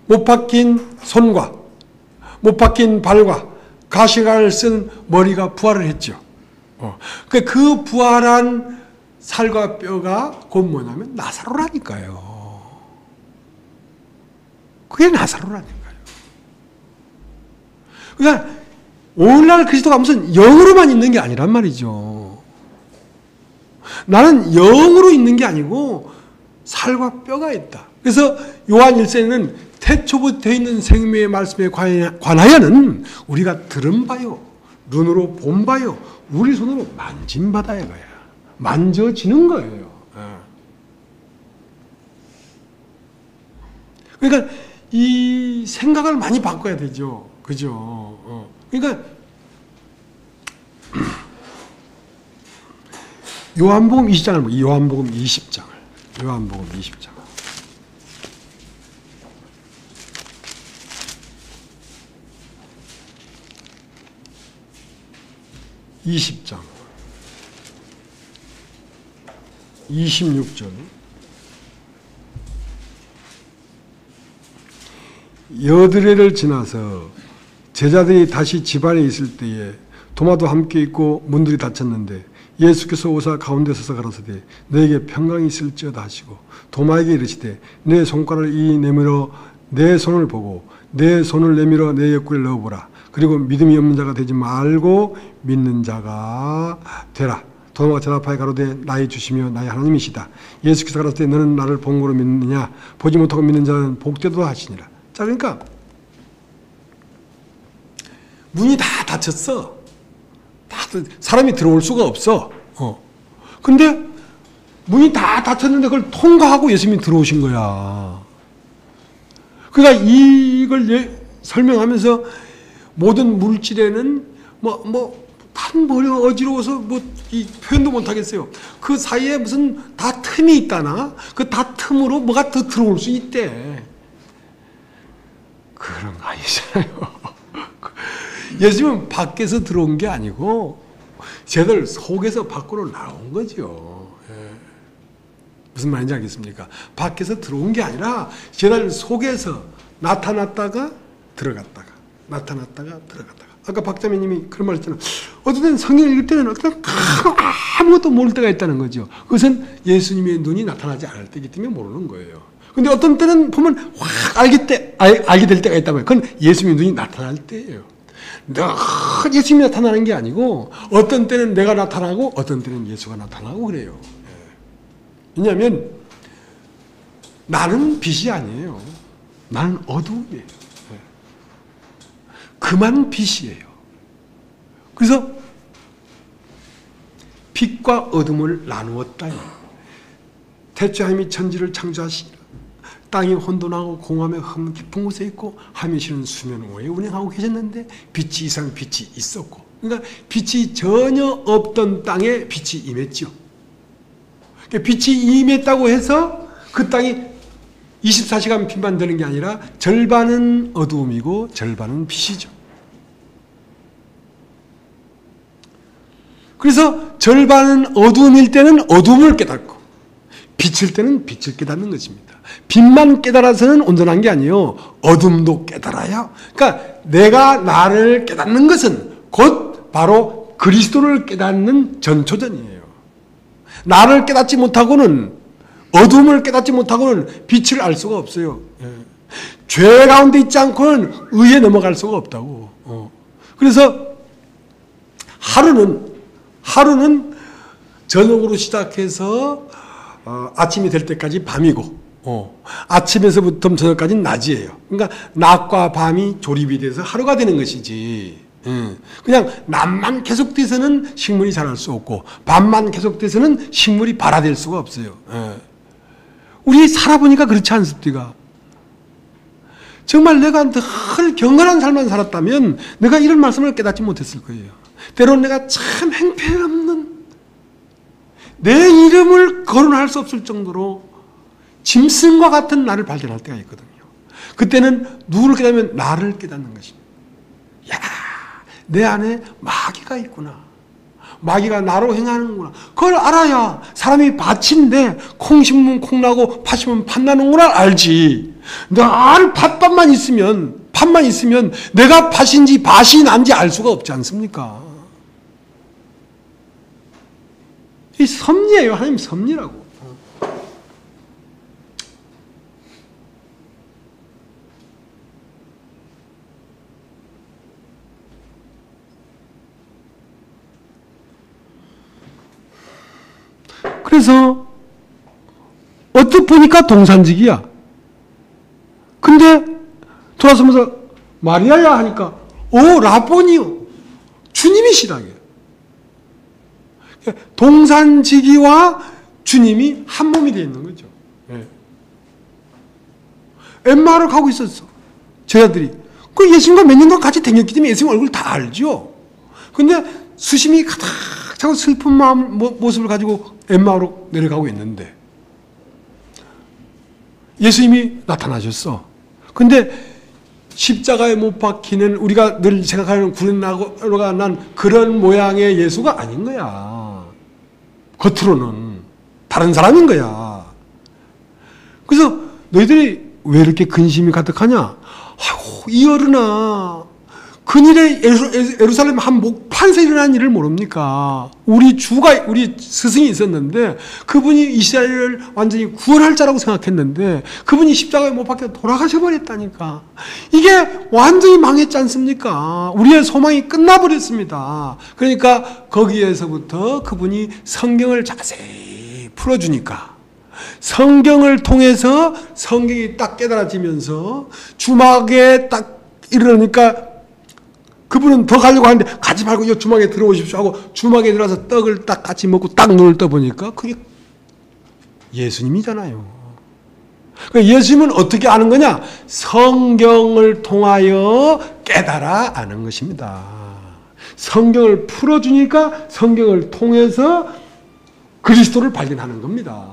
못 박힌 손과 못 박힌 발과 가시관을 쓴 머리가 부활을 했죠. 그 부활한 살과 뼈가 곧 뭐냐면 나사로라니까요. 그게 나사로라니까요. 그러니까 오늘날 그리스도가 무슨 영으로만 있는 게 아니란 말이죠. 나는 영으로 있는 게 아니고 살과 뼈가 있다. 그래서 요한 1세는 태초부터 있는 생명의 말씀에 관하여는 우리가 들은 바요, 눈으로 본 바요, 우리 손으로 만진 바다 이거야. 만져지는 거예요. 그러니까 이 생각을 많이 바꿔야 되죠. 그죠? 그러니까 요한복음 20장을 보고 요한복음 20장 20장 26절. 여드레를 지나서 제자들이 다시 집 안에 있을 때에 도마도 함께 있고 문들이 닫혔는데 예수께서 오사 가운데 서서 가라사대 너에게 평강이 있을지어다 하시고 도마에게 이르시되 내 손가락을 이 내밀어 내 손을 보고 내 손을 내밀어 내 옆구리에 넣어보라. 그리고 믿음이 없는 자가 되지 말고 믿는 자가 되라. 도마가 대답하여 가로되 나의 주시며 나의 하나님이시다. 예수께서 가라사대 너는 나를 본 거로 믿느냐. 보지 못하고 믿는 자는 복되도다 하시니라. 자, 그러니까 문이 다 닫혔어. 사람이 들어올 수가 없어. 근데 문이 다 닫혔는데 그걸 통과하고 예수님이 들어오신 거야. 그러니까 이걸 설명하면서 모든 물질에는 단 머리가 어지러워서 이 표현도 못 하겠어요. 그 사이에 무슨 다 틈이 있다나? 그 다 틈으로 뭐가 더 들어올 수 있대. 그런 거 아니잖아요. 예수님은 밖에서 들어온 게 아니고 쟤들 속에서 밖으로 나온 거죠. 예. 무슨 말인지 알겠습니까? 밖에서 들어온 게 아니라 쟤들 속에서 나타났다가 들어갔다가 나타났다가 들어갔다가. 아까 박자매님이 그런 말 했잖아요. 어떤 때는 성경을 읽을 때는 어떤 아무것도 모를 때가 있다는 거죠. 그것은 예수님의 눈이 나타나지 않을 때이기 때문에 모르는 거예요. 근데 어떤 때는 보면 확 알게 될 때가 있다고요. 그건 예수님의 눈이 나타날 때예요. 예수님이 나타나는 게 아니고 어떤 때는 내가 나타나고 어떤 때는 예수가 나타나고 그래요. 왜냐하면 나는 빛이 아니에요. 나는 어두움이에요. 그만 빛이에요. 그래서 빛과 어둠을 나누었다. 태초에 하나님이 천지를 창조하시니라. 땅이 혼돈하고 공함의 흠 깊은 곳에 있고 하늘이 시는 수면 위에 운행하고 계셨는데 빛이 이상 빛이 있었고, 그러니까 빛이 전혀 없던 땅에 빛이 임했죠. 빛이 임했다고 해서 그 땅이 24시간 빛만 되는 게 아니라 절반은 어두움이고 절반은 빛이죠. 그래서 절반은 어두움일 때는 어두움을 깨닫고 빛일 때는 빛을 깨닫는 것입니다. 빛만 깨달아서는 온전한 게 아니에요. 어둠도 깨달아야. 그러니까 내가 나를 깨닫는 것은 곧 바로 그리스도를 깨닫는 전초전이에요. 나를 깨닫지 못하고는, 어둠을 깨닫지 못하고는 빛을 알 수가 없어요. 죄 가운데 있지 않고는 의에 넘어갈 수가 없다고. 그래서 하루는 저녁으로 시작해서 아침이 될 때까지 밤이고, 아침에서부터 저녁까지는 낮이에요. 그러니까 낮과 밤이 조립이 돼서 하루가 되는 것이지. 그냥 낮만 계속돼서는 식물이 자랄 수 없고 밤만 계속돼서는 식물이 발화될 수가 없어요. 우리 살아보니까 그렇지 않습니까? 정말 내가 늘 경건한 삶만 살았다면 내가 이런 말씀을 깨닫지 못했을 거예요. 때로는 내가 참 행패없는, 내 이름을 거론할 수 없을 정도로 짐승과 같은 나를 발견할 때가 있거든요. 그때는 누구를 깨닫으면 나를 깨닫는 것입니다. 야, 내 안에 마귀가 있구나. 마귀가 나로 행하는구나. 그걸 알아야 사람이 밭인데 콩 심으면 콩 나고 팥 심으면 팥 나는구나 알지. 늘 팥만 있으면 내가 팥인지 밭이 난지 알 수가 없지 않습니까? 이 섭리예요. 하나님 섭리라고. 그래서 어떻게 보니까 동산직이야. 근데 돌아서면서 마리아야 하니까 라보니요. 주님이시다. 동산지기와 주님이 한 몸이 되어 있는 거죠. 엠마를 가고 있었어. 제자들이. 그 예수님과 몇 년간 같이 다녔기 때문에 예수님 얼굴 다 알죠. 근데 수심이 가득 차고 슬픈 모습을 가지고 엠마오로 내려가고 있는데 예수님이 나타나셨어. 근데 십자가에 못 박히는, 우리가 늘 생각하는 구레나루가 난 그런 모양의 예수가 아닌 거야. 겉으로는 다른 사람인 거야. 그래서 너희들이 왜 이렇게 근심이 가득하냐? 아이고, 이 어른아, 근일에 예루살렘 한 목판에서 일어난 일을 모릅니까? 우리 스승이 있었는데 그분이 이스라엘을 완전히 구원할 자라고 생각했는데 그분이 십자가에 못 박혀 돌아가셔 버렸다니까. 이게 완전히 망했지 않습니까? 우리의 소망이 끝나버렸습니다. 그러니까 거기에서부터 그분이 성경을 자세히 풀어주니까 성경을 통해서 성경이 딱 깨달아지면서 주막에 딱 이르니까 그분은 더 가려고 하는데 가지 말고 이 주막에 들어오십시오 하고 주막에 들어가서 떡을 딱 같이 먹고 딱 눈을 떠보니까 그게 예수님이잖아요. 그러니까 예수님은 어떻게 아는 거냐? 성경을 통하여 깨달아 아는 것입니다. 성경을 풀어주니까 성경을 통해서 그리스도를 발견하는 겁니다.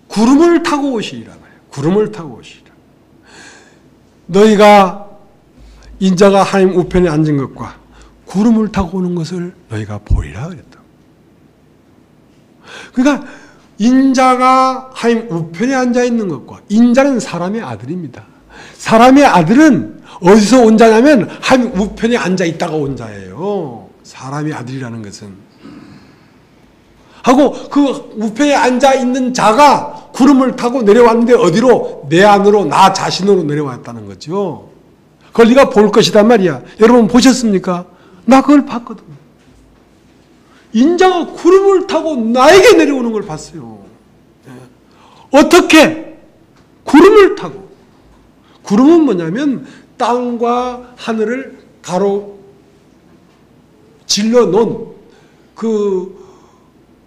구름을 타고 오시리라. 구름을 타고 오시리라. 너희가 인자가 하나님 우편에 앉은 것과 구름을 타고 오는 것을 너희가 보리라 그랬다. 그러니까 인자가 하나님 우편에 앉아 있는 것과, 인자는 사람의 아들입니다. 사람의 아들은 어디서 온 자냐면 하나님 우편에 앉아 있다가 온 자예요. 사람의 아들이라는 것은. 하고 그 우편에 앉아 있는 자가 구름을 타고 내려왔는데 어디로? 내 안으로, 나 자신으로 내려왔다는 거죠. 그걸 네가 볼 것이단 말이야. 여러분 보셨습니까? 나 그걸 봤거든. 인자가 구름을 타고 나에게 내려오는 걸 봤어요. 어떻게? 구름을 타고. 구름은 뭐냐면 땅과 하늘을 가로질러 놓은 그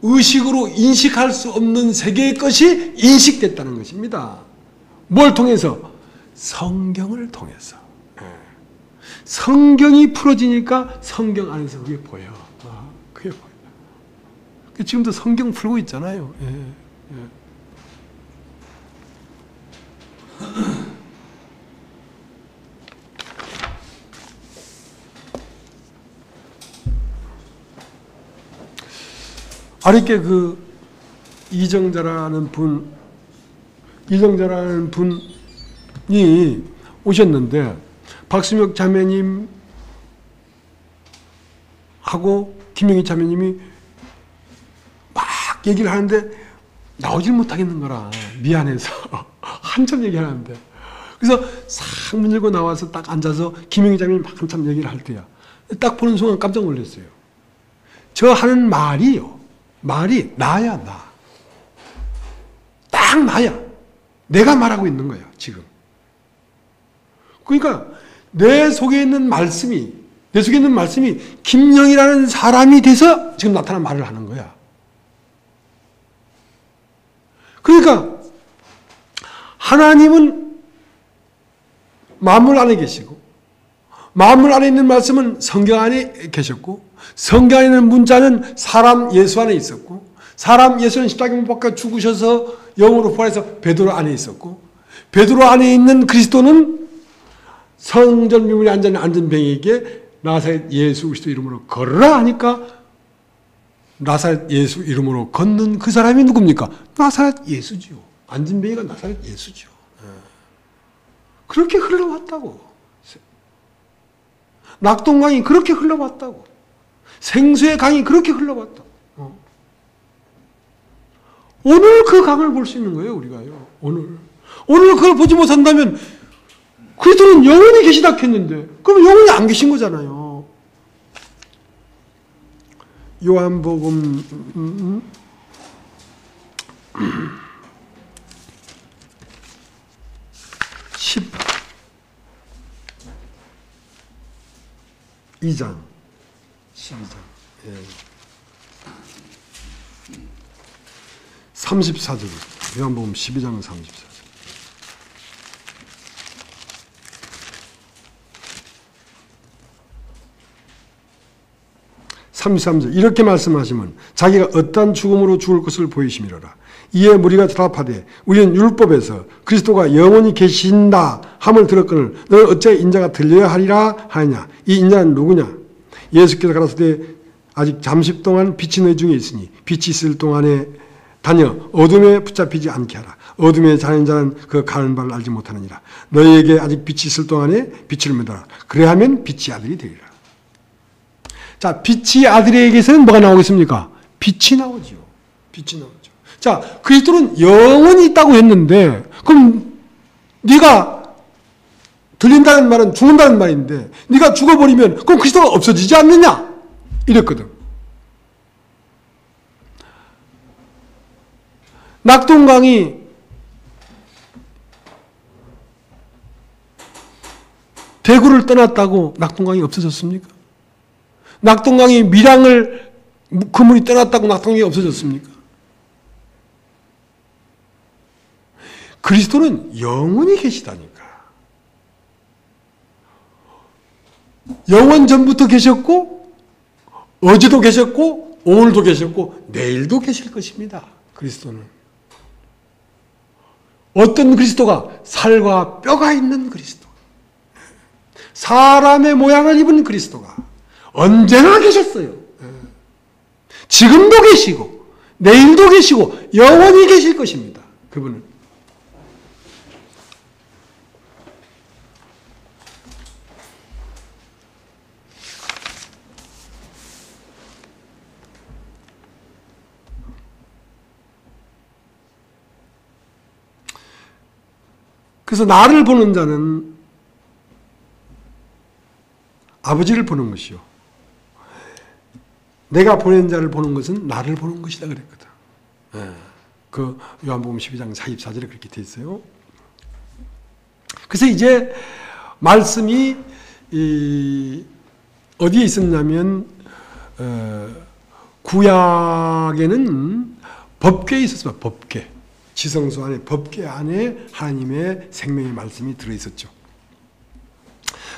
의식으로 인식할 수 없는 세계의 것이 인식됐다는 것입니다. 뭘 통해서? 성경을 통해서. 성경이 풀어지니까 성경 안에서 그게 보여. 그게 보여. 지금도 성경 풀고 있잖아요. 어렵게 그 이정자라는 분이 오셨는데 박수명 자매님하고 김영희 자매님이 막 얘기를 하는데 나오질 못하겠는 거라 미안해서 한참 얘기하는데 그래서 싹 문 열고 나와서 딱 앉아서 김영희 자매님 한참 얘기를 할 때야 딱 보는 순간 깜짝 놀랐어요. 저 하는 말이요. 말이 나야 나. 딱 나야. 내가 말하고 있는 거야 지금. 그러니까 내 속에 있는 말씀이 김영이라는 사람이 돼서 지금 나타난 말을 하는 거야. 그러니까 하나님은 만물 안에 계시고 만물 안에 있는 말씀은 성경 안에 계셨고 성경 안에 있는 문자는 사람 예수 안에 있었고 사람 예수는 십자가에 못 박혀 죽으셔서 영으로 부활해서 베드로 안에 있었고 베드로 안에 있는 그리스도는 성전 미문에 앉은 안전병에게 나사렛 예수 그리스도 이름으로 걸으라 하니까 나사렛 예수 이름으로 걷는 그 사람이 누굽니까? 나사렛 예수지요. 안전병이가 나사렛 예수죠. 그렇게 흘러왔다고. 낙동강이 그렇게 흘러왔다고. 생수의 강이 그렇게 흘러왔다고. 오늘 그 강을 볼 수 있는 거예요, 우리가요. 오늘 그걸 보지 못한다면 그리스도는 영원히 계시다 했는데 그럼 영원히 안 계신 거잖아요. 요한복음 12장 12장 34절 요한복음 12장 34절 33절 이렇게 말씀하시면 자기가 어떠한 죽음으로 죽을 것을 보이심이로라. 이에 무리가 대답하되 우리는 율법에서 그리스도가 영원히 계신다 함을 들었거늘 너는 어찌 인자가 들려야 하리라 하느냐. 이 인자는 누구냐. 예수께서 가라사대 아직 잠시 동안 빛이 너희 중에 있으니 빛이 있을 동안에 다녀 어둠에 붙잡히지 않게 하라. 어둠에 자는 자는 그 가는 바를 알지 못하느니라. 너희에게 아직 빛이 있을 동안에 빛을 믿어라. 그래야면 빛이 아들이 되리라. 자, 빛이 아들에게서는 뭐가 나오겠습니까? 빛이 나오죠. 빛이 나오죠. 자, 그리스도는 영원히 있다고 했는데 그럼 네가 들린다는 말은 죽는다는 말인데 네가 죽어버리면 그럼 그리스도가 없어지지 않느냐? 이랬거든. 낙동강이 대구를 떠났다고 낙동강이 없어졌습니까? 낙동강이 밀양을 그물이 떠났다고 낙동강이 없어졌습니까? 그리스도는 영원히 계시다니까. 영원 전부터 계셨고 어제도 계셨고 오늘도 계셨고 내일도 계실 것입니다. 그리스도는. 어떤 그리스도가? 살과 뼈가 있는 그리스도. 사람의 모양을 입은 그리스도가 언제나 계셨어요. 지금도 계시고 내일도 계시고 영원히 계실 것입니다. 그분은. 그래서 나를 보는 자는 아버지를 보는 것이요. 내가 보낸 자를 보는 것은 나를 보는 것이다 그랬거든. 그 요한복음 12장 44절에 그렇게 돼 있어요. 그래서 이제 말씀이 어디에 있었냐면 구약에는 법궤에 있었어요. 법궤. 지성소 안에 법궤 안에 하나님의 생명의 말씀이 들어있었죠.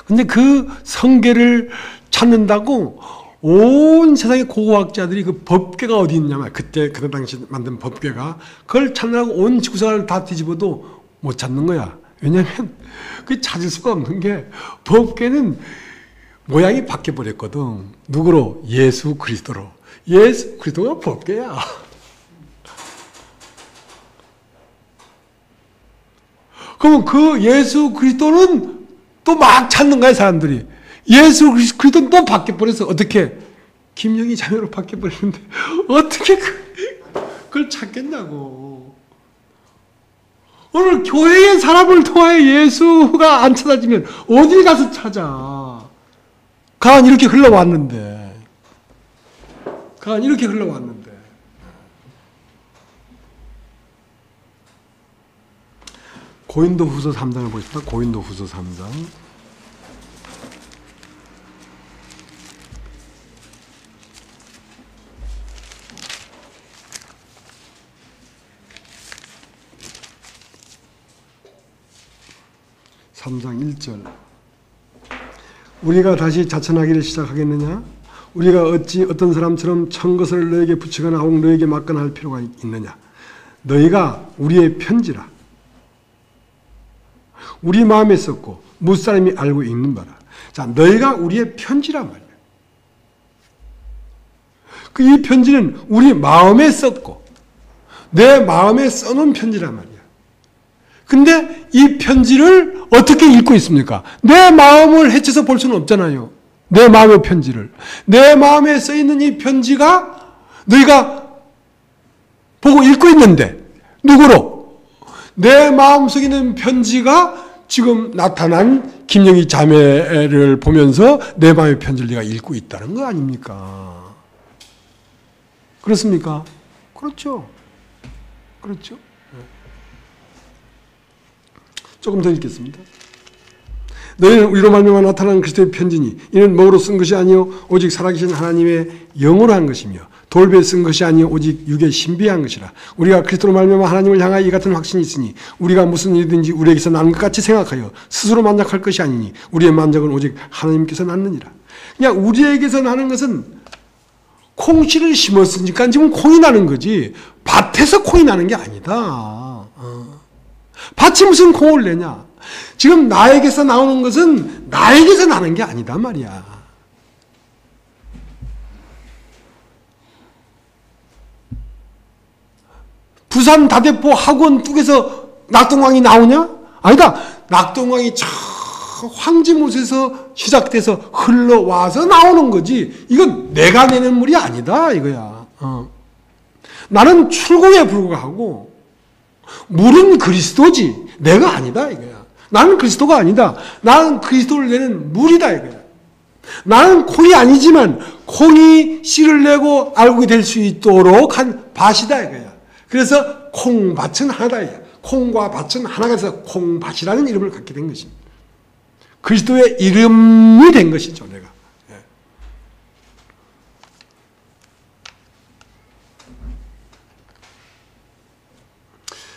근데 그 성궤를 찾는다고 온 세상의 고고학자들이 그 법궤가 어디 있냐면 그때 그 당시 만든 법궤가 그걸 찾느라고 온 지구상을 다 뒤집어도 못 찾는 거야. 왜냐하면 그 찾을 수가 없는 게 법궤는 모양이 바뀌어 버렸거든. 누구로? 예수 그리스도로. 예수 그리스도가 법궤야. 그러면 그 예수 그리스도는 또 막 찾는 거야, 사람들이. 예수 그리스도는 또 바뀌어버려서 어떻게? 김영희 자매로 바뀌어버리는데 어떻게 그걸 찾겠냐고. 오늘 교회의 사람을 통하여 예수가 안 찾아지면 어딜 가서 찾아. 간 이렇게 흘러왔는데. 고린도후서 3장을 보십시다. 고린도후서 3장. (3장) 1절. 우리가 다시 자천하기를 시작하겠느냐? 우리가 어찌 어떤 사람처럼 천 것을 너에게 붙이거나 혹은 너에게 맡거나 할 필요가 있느냐? 너희가 우리의 편지라. 우리 마음에 썼고 무사람이 알고 읽는 바라. 자, 너희가 우리의 편지란 말이야. 이 편지는 우리 마음에 썼고 내 마음에 써놓은 편지란 말이야. 근데 이 편지를 어떻게 읽고 있습니까? 내 마음을 해쳐서 볼 수는 없잖아요. 내 마음의 편지를. 내 마음에 써있는 이 편지가 너희가 보고 읽고 있는데 누구로? 내 마음속에 있는 편지가 지금 나타난 김영희 자매를 보면서 내 마음의 편지를 내가 읽고 있다는 거 아닙니까? 그렇습니까? 그렇죠. 조금 더 읽겠습니다. 너희는 우리로 말미암아 나타난 그리스도의 편지니 이는 먹으로 쓴 것이 아니요 오직 살아계신 하나님의 영으로 한 것이며 돌배에 쓴 것이 아니요 오직 육에 신비한 것이라. 우리가 그리스도로 말미암아 하나님을 향하여 이 같은 확신이 있으니 우리가 무슨 일이든지 우리에게서 나는 것 같이 생각하여 스스로 만족할 것이 아니니 우리의 만족은 오직 하나님께서 낳느니라. 그냥 우리에게서 나는 것은 콩씨를 심었으니까 지금 콩이 나는 거지 밭에서 콩이 나는 게 아니다. 밭이 무슨 콩을 내냐? 지금 나에게서 나오는 것은 나에게서 나는 게 아니다 말이야. 부산 다대포 학원 뚝에서 낙동강이 나오냐? 아니다. 낙동강이 저 황지못에서 시작돼서 흘러와서 나오는 거지. 이건 내가 내는 물이 아니다 이거야. 나는 출구에 불과하고 물은 그리스도지 내가 아니다 이거야. 나는 그리스도가 아니다. 나는 그리스도를 내는 물이다 이거야. 나는 콩이 아니지만 콩이 씨를 내고 알고 될 수 있도록 한 밭이다 이거야. 그래서 콩밭은 하나다 이거야. 콩과 밭은 하나가 돼서 콩밭이라는 이름을 갖게 된 것입니다. 그리스도의 이름이 된 것이죠 내가.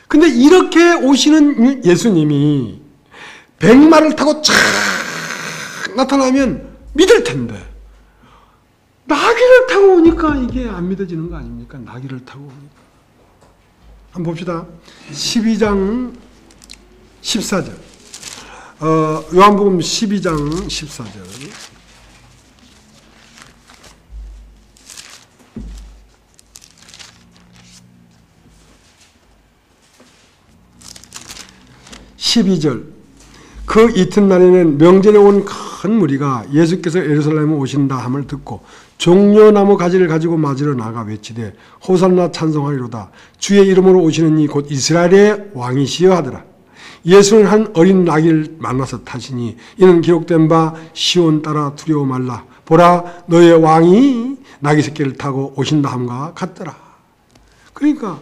근데 이렇게 오시는 예수님이 백마를 타고 쫙 나타나면 믿을 텐데 나귀를 타고 오니까 이게 안 믿어지는 거 아닙니까? 나귀를 타고 오니까. 한번 봅시다. 12장 14절. 요한복음 12장 14절. 그 이튿날에는 명절에 온 큰 무리가 예수께서 예루살렘에 오신다 함을 듣고 종려나무 가지를 가지고 맞으러 나가 외치되 호산나 찬송하리로다. 주의 이름으로 오시는 이 곧 이스라엘의 왕이시여 하더라. 예수는 한 어린 나귀를 만나서 타시니 이는 기록된 바 시온 따라 두려워 말라. 보라 너의 왕이 나귀 새끼를 타고 오신다 함과 같더라. 그러니까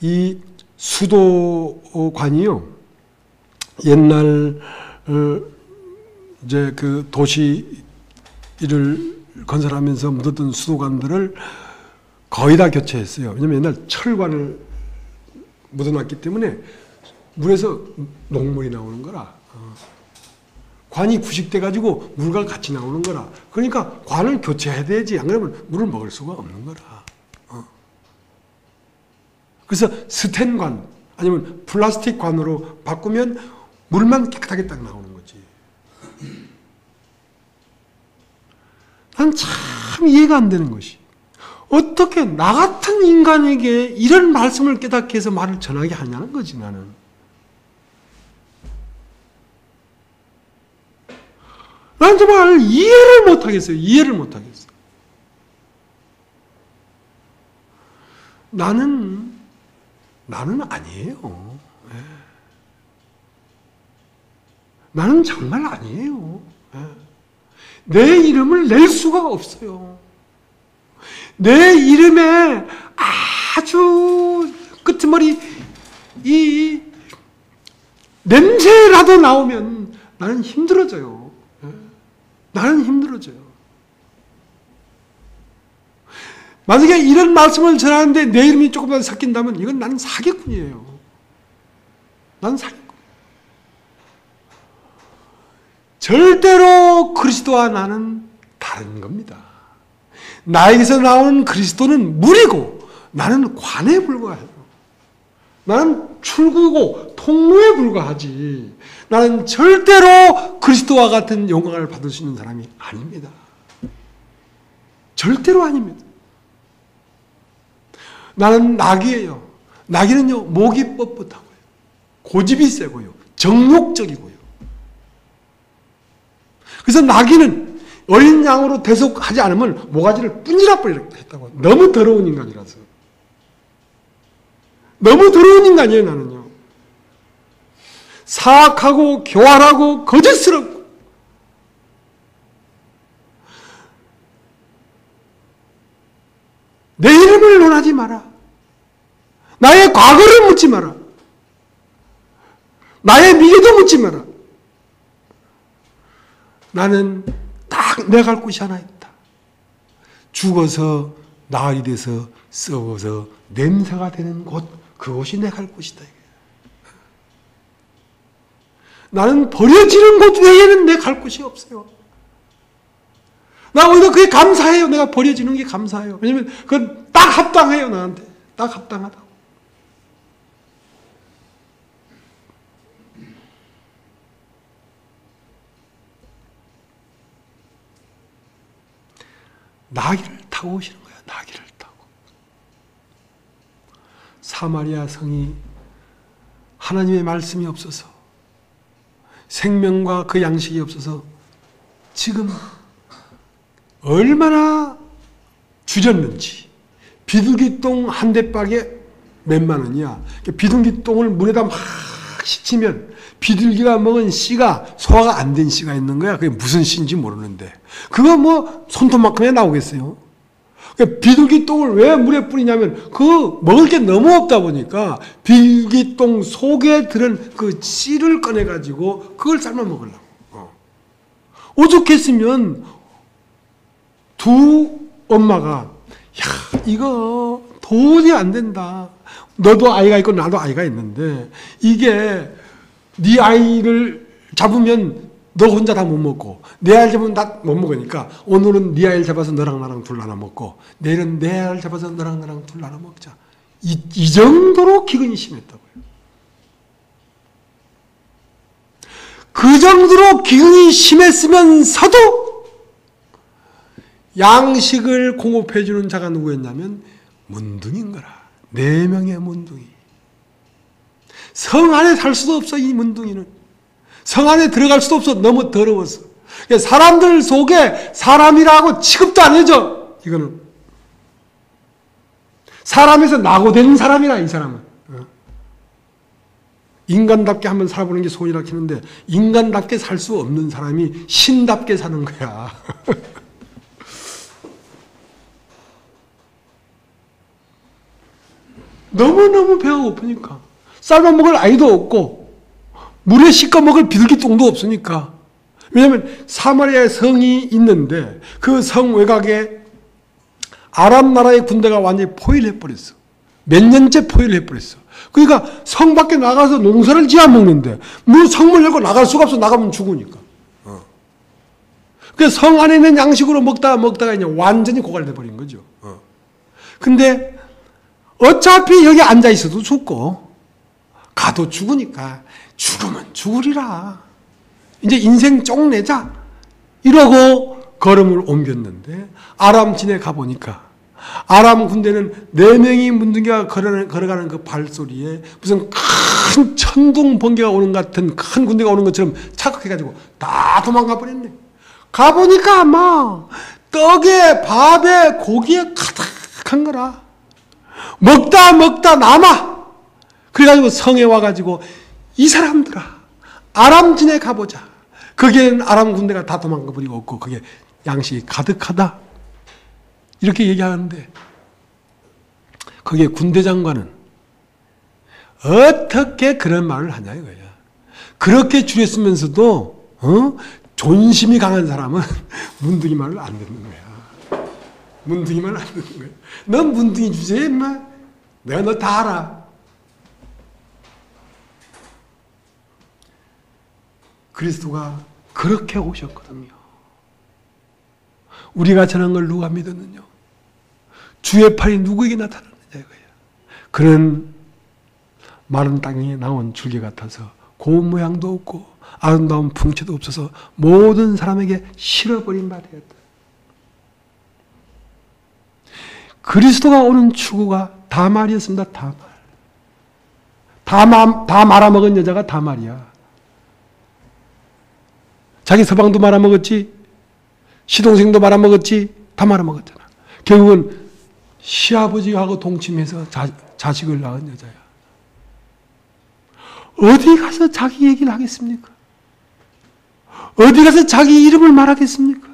이 수도관이요, 옛날 이제 그 도시를 건설하면서 묻었던 수도관들을 거의 다 교체했어요. 왜냐면 옛날 철관을 묻어놨기 때문에 물에서 녹물이 나오는 거라. 관이 부식돼 가지고 물과 같이 나오는 거라. 그러니까 관을 교체해야 되지. 안 그러면 물을 먹을 수가 없는 거라. 그래서 스텐관 아니면 플라스틱 관으로 바꾸면 물만 깨끗하게 딱 나오는 거지. 난 참 이해가 안 되는 것이 어떻게 나 같은 인간에게 이런 말씀을 깨닫게 해서 말을 전하게 하냐는 거지. 나는 정말 이해를 못하겠어요. 이해를 못하겠어. 나는 아니에요. 나는 정말 아니에요. 내 이름을 낼 수가 없어요. 내 이름에 아주 끄트머리 이 냄새라도 나오면 나는 힘들어져요. 나는 힘들어져요. 만약에 이런 말씀을 전하는데 내 이름이 조금만 섞인다면 이건 나는 사기꾼이에요. 나는 사기꾼. 절대로 그리스도와 나는 다른 겁니다. 나에게서 나오는 그리스도는 물이고 나는 관에 불과해요. 나는 출구고 통로에 불과하지. 나는 절대로 그리스도와 같은 영광을 받을 수 있는 사람이 아닙니다. 절대로 아닙니다. 나는 낙이에요. 낙이는요, 목이 뻣뻣하고요, 고집이 세고요, 정욕적이고요. 그래서 낙이는 어린 양으로 대속하지 않으면 모가지를 뿌리락뿌리락 했다고. 너무 더러운 인간이라서. 너무 더러운 인간이에요, 나는요. 사악하고 교활하고 거짓스럽고 내 이름을 논하지 마라. 나의 과거를 묻지 마라. 나의 미래도 묻지 마라. 나는 딱 내 갈 곳이 하나 있다. 죽어서 나이 돼서 썩어서 냄새가 되는 곳, 그곳이 내 갈 곳이다. 나는 버려지는 곳 외에는 내 갈 곳이 없어요. 나 오히려 그게 감사해요. 내가 버려지는 게 감사해요. 왜냐면 그건 딱 합당해요. 나한테. 딱 합당하다고. 나귀를 타고 오시는 거야. 나귀를 타고. 사마리아 성이 하나님의 말씀이 없어서, 생명과 그 양식이 없어서 지금 얼마나 줄였는지. 비둘기똥 한 대박에 몇만 원이야. 비둘기똥을 물에다 막 씻으면 비둘기가 먹은 씨가 소화가 안 된 씨가 있는 거야. 그게 무슨 씨인지 모르는데 그거 뭐 손톱만큼에 나오겠어요. 비둘기똥을 왜 물에 뿌리냐면 그 먹을 게 너무 없다 보니까 비둘기똥 속에 들은 그 씨를 꺼내가지고 그걸 삶아 먹으려고. 오죽했으면 두 엄마가 야 이거 도저히 안 된다. 너도 아이가 있고 나도 아이가 있는데 이게 네 아이를 잡으면 너 혼자 다 못 먹고 내 알 잡으면 다 못 먹으니까 오늘은 네 알 잡아서 너랑 나랑 둘 나눠 먹고 내일은 내 알 잡아서 너랑 나랑 둘 나눠 먹자. 이 정도로 기근이 심했다고요. 그 정도로 기근이 심했으면서도 양식을 공급해 주는 자가 누구였냐면 문둥이인 거라. 4명의 문둥이. 성 안에 살 수도 없어. 이 문둥이는 성 안에 들어갈 수도 없어. 너무 더러워서. 사람들 속에 사람이라고 취급도 안 해줘. 이거는 사람에서 낙오된 사람이라. 이 사람은 인간답게 한번 살아보는 게 소원이라 하는데 인간답게 살 수 없는 사람이 신답게 사는 거야. 너무너무 배가 고프니까 삶아 먹을 아이도 없고 물에 씻겨 먹을 비둘기똥도 없으니까. 왜냐하면 사마리아에 성이 있는데 그 성 외곽에 아람 나라의 군대가 완전히 포위해버렸어. 몇 년째 포위해버렸어. 그러니까 성 밖에 나가서 농사를 지어 먹는데 뭐 성문 열고 나갈 수가 없어. 나가면 죽으니까. 그래서 성 안에 있는 양식으로 먹다가 이제 완전히 고갈돼 버린 거죠. 근데 어차피 여기 앉아 있어도 죽고 가도 죽으니까 죽으면 죽으리라. 이제 인생 쪽내자 이러고 걸음을 옮겼는데 아람 진에 가보니까 아람 군대는 4명이 문둥이가 걸어가는 그 발소리에 무슨 큰 천둥 번개가 오는 것 같은 큰 군대가 오는 것처럼 착각해가지고 다 도망가 버렸네. 가보니까 아마 떡에 밥에 고기에 가득한 거라. 먹다 남아. 그래가지고 성에 와가지고 이 사람들아 아람진에 가보자. 거기에는 아람 군대가 다 도망가 버리고 없고 거기에 양식이 가득하다. 이렇게 얘기하는데 거기에 군대 장관은 어떻게 그런 말을 하냐 이거야. 그렇게 줄였으면서도 존심이 강한 사람은 문둥이 말을 안 듣는 거야. 문둥이 말을 안 듣는 거야. 넌 문둥이 주제에 임마. 내가 너 다 알아. 그리스도가 그렇게 오셨거든요. 우리가 전한 걸 누가 믿었느냐. 주의 팔이 누구에게 나타났느냐 이거야. 그는 마른 땅에 나온 줄기 같아서 고운 모양도 없고 아름다운 풍채도 없어서 모든 사람에게 실어버린 말이었다. 그리스도가 오는 추구가 다말이었습니다. 다말. 다 말아먹은 여자가 다말이야. 자기 서방도 말아먹었지. 시동생도 말아먹었지. 다 말아먹었잖아. 결국은 시아버지하고 동침해서 자식을 낳은 여자야. 어디 가서 자기 얘기를 하겠습니까? 어디 가서 자기 이름을 말하겠습니까?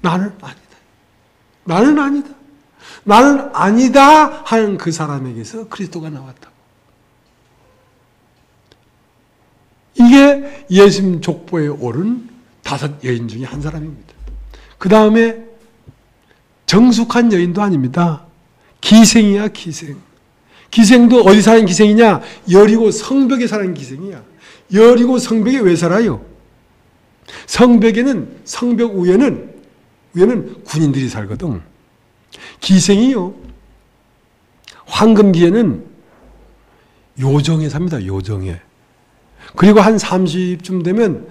나는 아니다. 나는 아니다. 나는 아니다 하는 그 사람에게서 그리스도가 나왔다고. 이게 예수님 족보에 오른 5 여인 중에 한 사람입니다. 그 다음에 정숙한 여인도 아닙니다. 기생이야, 기생. 기생도 어디 사는 기생이냐? 여리고 성벽에 사는 기생이야. 여리고 성벽에 왜 살아요? 성벽 위에는 군인들이 살거든. 기생이요. 황금기에는 요정에 삽니다. 요정에. 그리고 한 30쯤 되면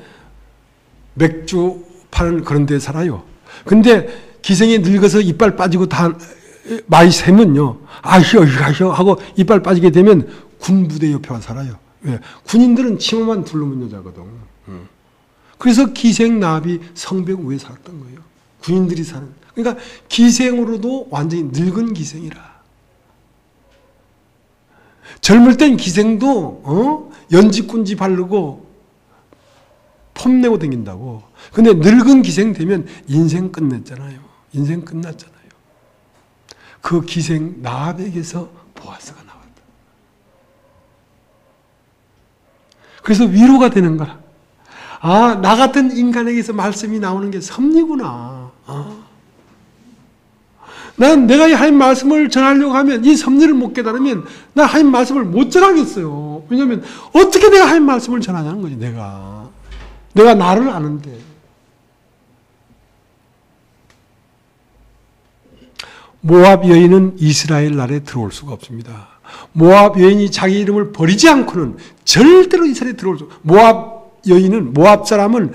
맥주 파는 그런 데 살아요. 근데 기생이 늙어서 이빨 빠지고 다 많이 세면요. 아쉬워 하고 이빨 빠지게 되면 군부대 옆에 와 살아요. 왜? 군인들은 치마만 둘러면 여자거든. 그래서 기생나비 성벽 위에 살았던 거예요. 군인들이 사는. 그러니까 기생으로도 완전히 늙은 기생이라. 젊을 땐 기생도 연지꾼지 바르고 폼내고 다닌다고. 근데 늙은 기생 되면 인생 끝냈잖아요. 인생 끝났잖아요. 그 기생 나합에게서 보아스가 나왔다. 그래서 위로가 되는 거라. 아, 나 같은 인간에게서 말씀이 나오는 게 섭리구나. 난 내가 이 하나님 말씀을 전하려고 하면 이 섭리를 못 깨달으면 나 하나님 말씀을 못 전하겠어요. 왜냐하면 어떻게 내가 하나님 말씀을 전하냐는 거지. 내가 내가 나를 아는데. 모압 여인은 이스라엘 나라에 들어올 수가 없습니다. 모압 여인이 자기 이름을 버리지 않고는 절대로 이스라엘에 들어올 수 없어요. 모압 여인은, 모압 사람은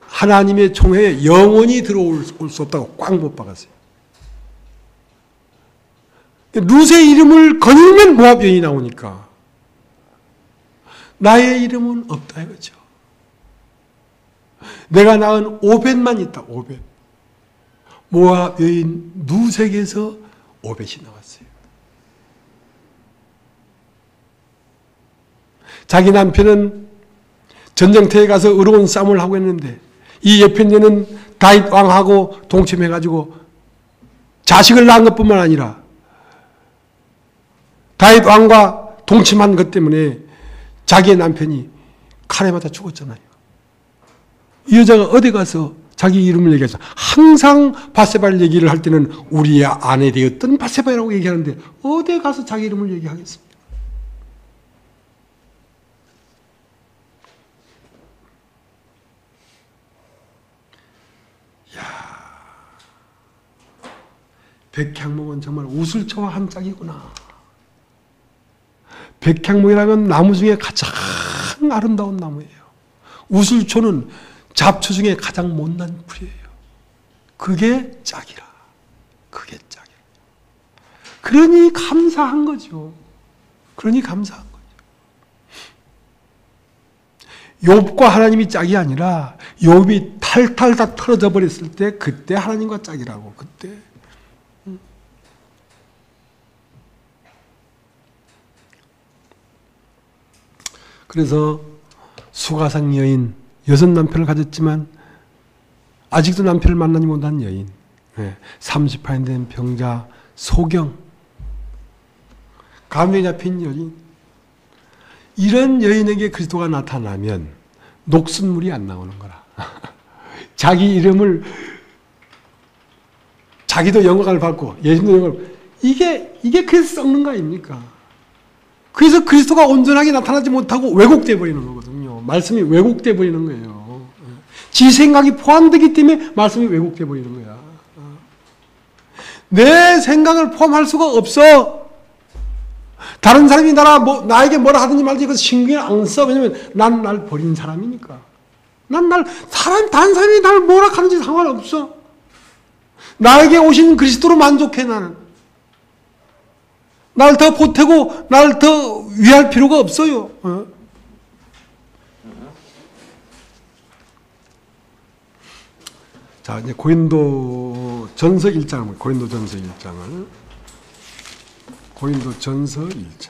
하나님의 총회에 영원히 들어올 수 없다고 꽉 못 박았어요. 룻의 이름을 거닐면 모압 여인이 나오니까 나의 이름은 없다 이거죠. 내가 낳은 오벳만 있다. 오벳. 모압 여인 룻에게서 오벳이 나왔어요. 자기 남편은 전쟁터에 가서 의로운 싸움을 하고 있는데 이 예편녀는 다윗 왕하고 동침해가지고 자식을 낳은 것뿐만 아니라 다윗 왕과 동침한 것 때문에 자기의 남편이 칼에 맞아 죽었잖아요. 이 여자가 어디 가서 자기 이름을 얘기해서 항상 바세바를 얘기를 할 때는 우리의 아내 되었던 바세바라고 얘기하는데 어디 가서 자기 이름을 얘기하겠습니까? 백향목은 정말 우슬초와 한 짝이구나. 백향목이라면 나무 중에 가장 아름다운 나무예요. 우슬초는 잡초 중에 가장 못난 풀이에요. 그게 짝이라. 그게 짝이라. 그러니 감사한 거죠. 그러니 감사한 거죠. 욥과 하나님이 짝이 아니라 욥이 탈탈 다 털어져 버렸을 때 그때 하나님과 짝이라고. 그때. 그래서 수가상 여인, 6남편을 가졌지만 아직도 남편을 만나지 못한 여인, 30판 된 병자 소경, 감에 잡힌 여인, 이런 여인에게 그리스도가 나타나면 녹순물이 안 나오는 거라. 자기 이름을 자기도 영광을 받고 예수님도 영광을, 이게 그래서 썩는 거 아닙니까? 그래서 그리스도가 온전하게 나타나지 못하고 왜곡되어 버리는 거거든요. 말씀이 왜곡되어 버리는 거예요. 지 생각이 포함되기 때문에 말씀이 왜곡되어 버리는 거야. 내 생각을 포함할 수가 없어. 다른 사람이 나에게 뭐라 하든지 말든지 그것을 신경을 안 써. 왜냐면 난 날 버린 사람이니까. 다른 사람이 날 뭐라 하는지 상관없어. 나에게 오신 그리스도로 만족해, 나는. 날 더 보태고 날 더 위할 필요가 없어요. 자, 이제 고린도전서 1장을 고린도전서 1장을 고린도전서 1장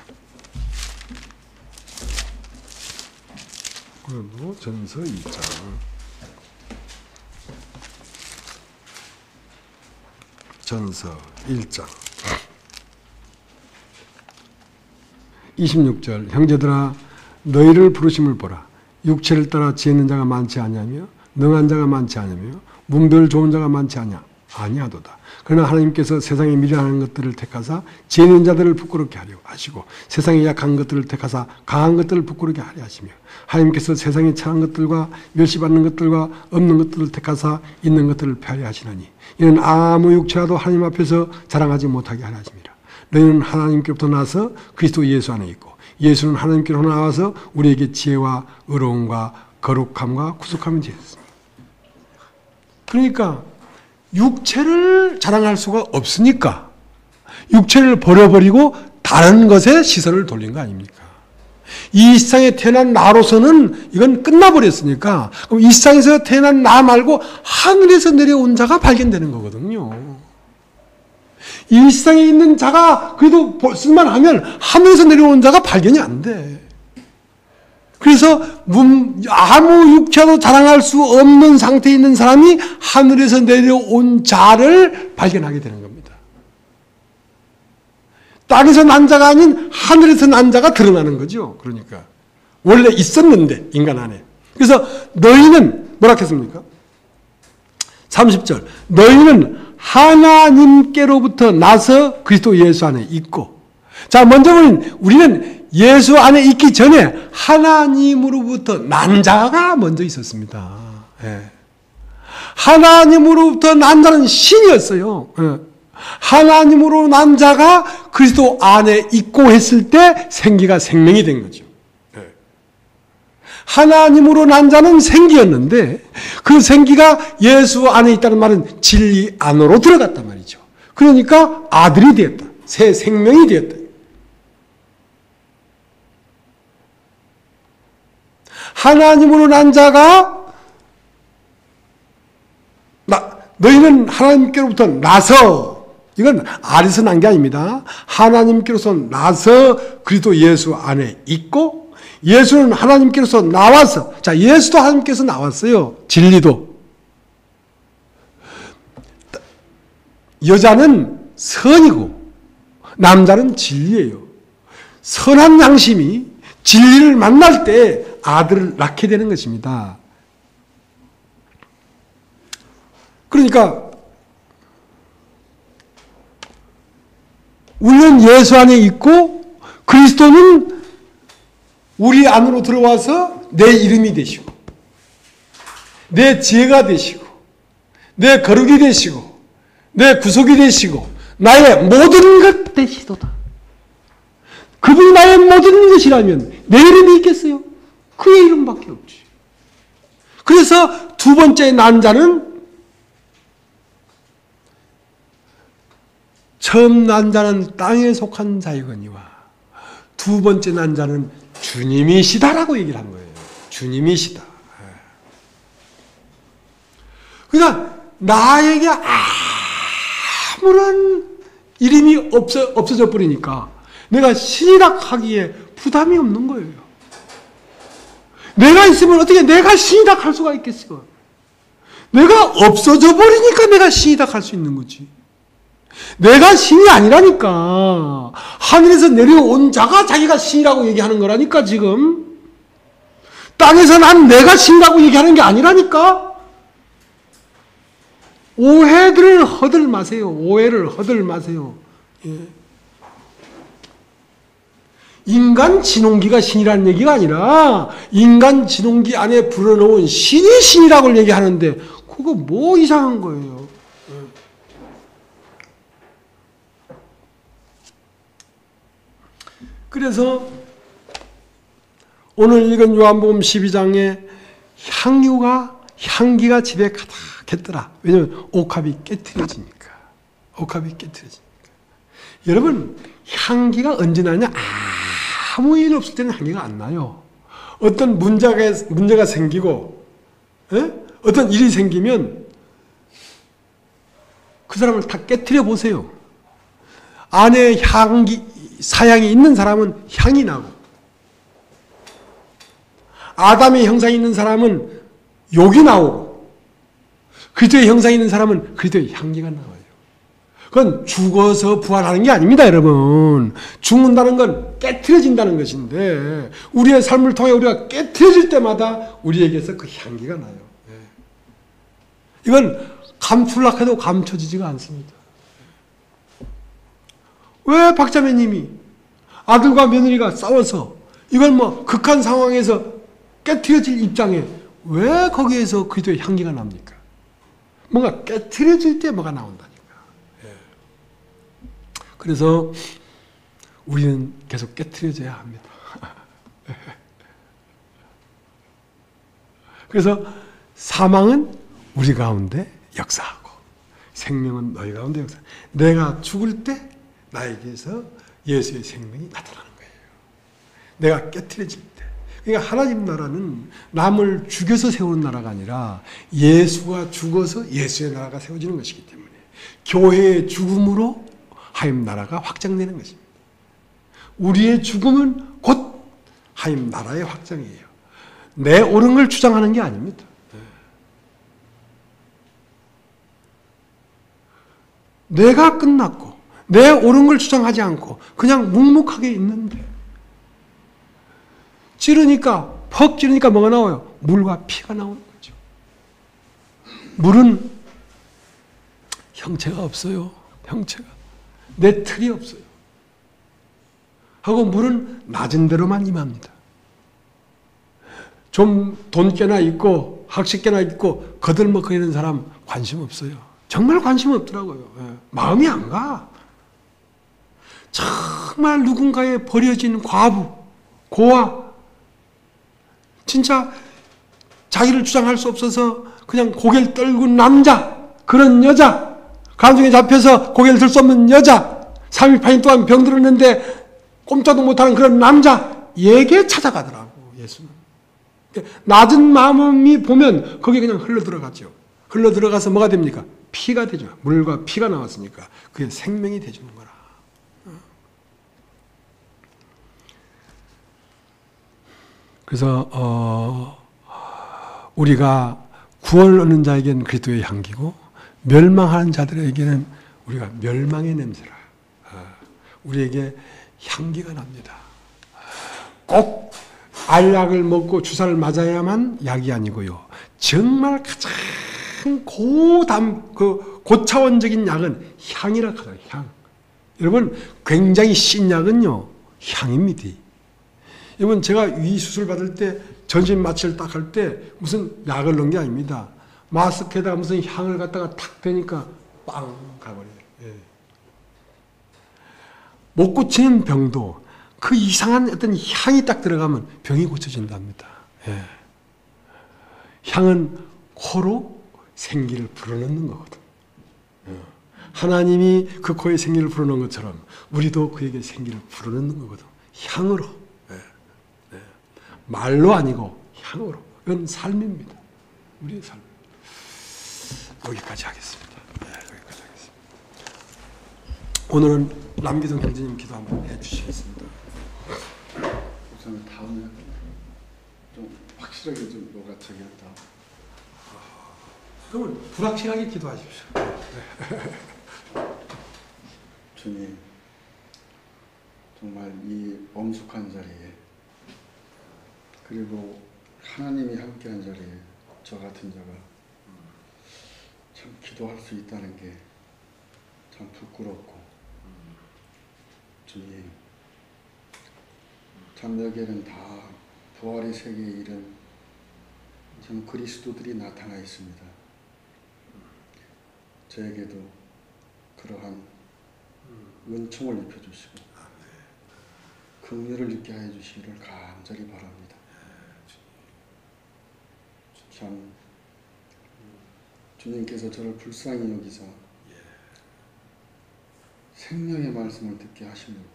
고린도전서 1장 전서 1장 26절 형제들아 너희를 부르심을 보라. 육체를 따라 지혜는 자가 많지 아니하며 능한 자가 많지 아니하며 문별 좋은 자가 많지 아니하도다. 그러나 하나님께서 세상에 미련한 것들을 택하사 지혜 있는 자들을 부끄럽게 하려 하시고 세상에 약한 것들을 택하사 강한 것들을 부끄럽게 하려 하시며 하나님께서 세상에 처한 것들과 멸시받는 것들과 없는 것들을 택하사 있는 것들을 폐하려 하시느니 이는 아무 육체라도 하나님 앞에서 자랑하지 못하게 하려 하심이라. 너희는 하나님께로부터 나서 그리스도 예수 안에 있고 예수는 하나님께로 나와서 우리에게 지혜와 의로움과 거룩함과 구속함이 되었습니다. 그러니까 육체를 자랑할 수가 없으니까 육체를 버려버리고 다른 것에 시선을 돌린 거 아닙니까? 이 세상에 태어난 나로서는 이건 끝나버렸으니까 그럼 이 세상에서 태어난 나 말고 하늘에서 내려온 자가 발견되는 거거든요. 이 세상에 있는 자가 그래도 쓸만하면 하늘에서 내려온 자가 발견이 안 돼. 그래서 아무 육체도 자랑할 수 없는 상태에 있는 사람이 하늘에서 내려온 자를 발견하게 되는 겁니다. 땅에서 난 자가 아닌 하늘에서 난 자가 드러나는 거죠. 그러니까 원래 있었는데 인간 안에. 그래서 너희는 뭐라 했습니까? 30절 너희는 하나님께로부터 나서 그리스도 예수 안에 있고 자 먼저 우리는 예수 안에 있기 전에 하나님으로부터 난 자가 먼저 있었습니다. 예. 하나님으로부터 난 자는 신이었어요. 예. 하나님으로 난 자가 그리스도 안에 있고 했을 때 생기가 생명이 된 거죠. 예. 하나님으로 난 자는 생기였는데 그 생기가 예수 안에 있다는 말은 진리 안으로 들어갔단 말이죠. 그러니까 아들이 되었다. 새 생명이 되었다. 하나님으로 난 자가 너희는 하나님께로부터 나서, 이건 아래서 난 게 아닙니다. 하나님께로서 나서 그리스도 예수 안에 있고 예수는 하나님께로서 나와서, 자, 예수도 하나님께서 나왔어요. 진리도. 여자는 선이고 남자는 진리예요. 선한 양심이 진리를 만날 때 아들을 낳게 되는 것입니다. 그러니까 우리는 예수 안에 있고 그리스도는 우리 안으로 들어와서 내 이름이 되시고 내 지혜가 되시고 내 거룩이 되시고 내 구속이 되시고 나의 모든 것 되시도다. 그분이 나의 모든 것이라면 내 이름이 있겠어요? 그의 이름밖에 없지. 그래서 두 번째 난 자는, 처음 난 자는 땅에 속한 자이거니와 두 번째 난 자는 주님이시다라고 얘기를 한 거예요. 주님이시다. 그러니까 나에게 아무런 이름이 없어져 버리니까 내가 신이라 하기에 부담이 없는 거예요. 내가 있으면 어떻게 내가 신이다 할 수가 있겠어요? 내가 없어져 버리니까 내가 신이다 할 수 있는 거지. 내가 신이 아니라니까. 하늘에서 내려온 자가 자기가 신이라고 얘기하는 거라니까 지금. 땅에서 난 내가 신이라고 얘기하는 게 아니라니까. 오해들을 허들 마세요. 오해를 허들 마세요. 예. 인간 진홍기가 신이라는 얘기가 아니라 인간 진홍기 안에 불어넣은 신이 신이라고 얘기하는데 그거 뭐 이상한 거예요. 그래서 오늘 읽은 요한복음 12장에 향기가 집에 가득했더라. 왜냐하면 옥합이 깨트려지니까. 옥합이 깨트려지니까. 여러분, 향기가 언제 나냐? 아무 일 없을 때는 향기가 안 나요. 어떤 문제가 생기고, 어떤 일이 생기면 그 사람을 다 깨트려 보세요. 안에 사향이 있는 사람은 향이 나고, 아담의 형상이 있는 사람은 욕이 나오고, 그리스도의 형상이 있는 사람은 그리스도의 향기가 나와요. 그건 죽어서 부활하는 게 아닙니다, 여러분. 죽는다는 건 깨트려진다는 것인데 우리의 삶을 통해 우리가 깨트려질 때마다 우리에게서 그 향기가 나요. 이건 감추려고 해도 감춰지지가 않습니다. 왜 박자매님이 아들과 며느리가 싸워서 이걸 뭐 극한 상황에서 깨트려질 입장에 왜 거기에서 그리스도의 향기가 납니까? 뭔가 깨트려질 때 뭐가 나온다니까. 그래서 우리는 계속 깨트려져야 합니다. 그래서 사망은 우리 가운데 역사하고 생명은 너희 가운데 역사하고, 내가 죽을 때 나에게서 예수의 생명이 나타나는 거예요. 내가 깨트려질 때. 그러니까 하나님 나라는 남을 죽여서 세우는 나라가 아니라 예수가 죽어서 예수의 나라가 세워지는 것이기 때문에 교회의 죽음으로 하나님 나라가 확장되는 것입니다. 우리의 죽음은 곧 하나님 나라의 확장이에요. 내 옳은 걸 주장하는 게 아닙니다. 내가 끝났고 내 옳은 걸 주장하지 않고 그냥 묵묵하게 있는데 퍽 찌르니까 뭐가 나와요? 물과 피가 나오는 거죠. 물은 형체가 없어요. 형체가. 내 틀이 없어요. 하고 물은 낮은 대로만 임합니다. 좀 돈깨나 있고 학식깨나 있고 거들먹거리는 사람 관심 없어요. 정말 관심 없더라고요. 예. 마음이 안 가. 정말 누군가에 버려진 과부, 고아, 진짜 자기를 주장할 수 없어서 그냥 고개를 떨군 남자, 그런 여자, 감정에 잡혀서 고개를 들 수 없는 여자, 3일8일 동안 병들었는데 꼼짝도 못하는 그런 남자에게 찾아가더라고, 예수는. 낮은 마음이 보면 거기에 그냥 흘러들어가죠. 흘러들어가서 뭐가 됩니까? 피가 되죠. 물과 피가 나왔으니까 그게 생명이 되주는 거라. 그래서 우리가 구원을 얻는 자에게는 그리스도의 향기고 멸망하는 자들에게는 우리가 멸망의 냄새라. 우리에게 향기가 납니다. 꼭 알약을 먹고 주사를 맞아야만 약이 아니고요. 정말 가장 고차원적인 약은 향이라 하잖아요. 향. 여러분 굉장히 신 약은요 향입니다. 여러분 제가 위 수술 받을 때 전신 마취를 딱 할 때 무슨 약을 넣은 게 아닙니다. 마스크에다가 무슨 향을 갖다가 탁 대니까 빵 가버려요. 예. 못 고치는 병도 그 이상한 어떤 향이 딱 들어가면 병이 고쳐진답니다. 예. 향은 코로 생기를 불어넣는 거거든. 하나님이 그 코에 생기를 불어넣은 것처럼 우리도 그에게 생기를 불어넣는 거거든. 향으로. 예. 예. 말로 아니고 향으로. 이건 삶입니다. 우리의 삶. 여기까지 하겠습니다. 네, 여기까지 하겠습니다. 오늘은 남기동 형제님 기도 한번 해주시겠습니다. 우선 다음에 좀 확실하게 좀 노랗게 한다. 그러면 불확실하게 기도하십시오. 주님, 정말 이 엄숙한 자리에 그리고 하나님이 함께한 자리에 저 같은 자가 참 기도할 수 있다는 게 참 부끄럽고 주님, 참 여기에는 다 부활의 세계에 이른 참 그리스도들이 나타나 있습니다. 저에게도 그러한 은총을 입혀주시고 긍휼을 입게 하여 주시기를 간절히 바랍니다. 참 주님께서 저를 불쌍히 여기사 생명의 말씀을 듣게 하시려고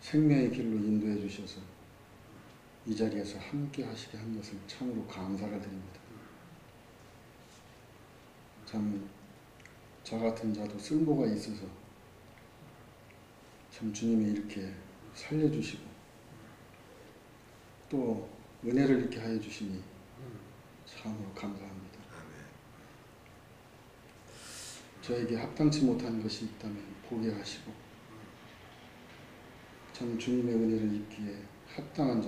생명의 길로 인도해 주셔서 이 자리에서 함께 하시게 한 것을 참으로 감사가 드립니다. 참 저 같은 자도 쓸모가 있어서 참 주님이 이렇게 살려주시고 또 은혜를 이렇게 하여 주시니 참으로 감사합니다. 저에게 합당치 못한 것이 있다면 보게 하시고 참 주님의 은혜를 입기에 합당한 자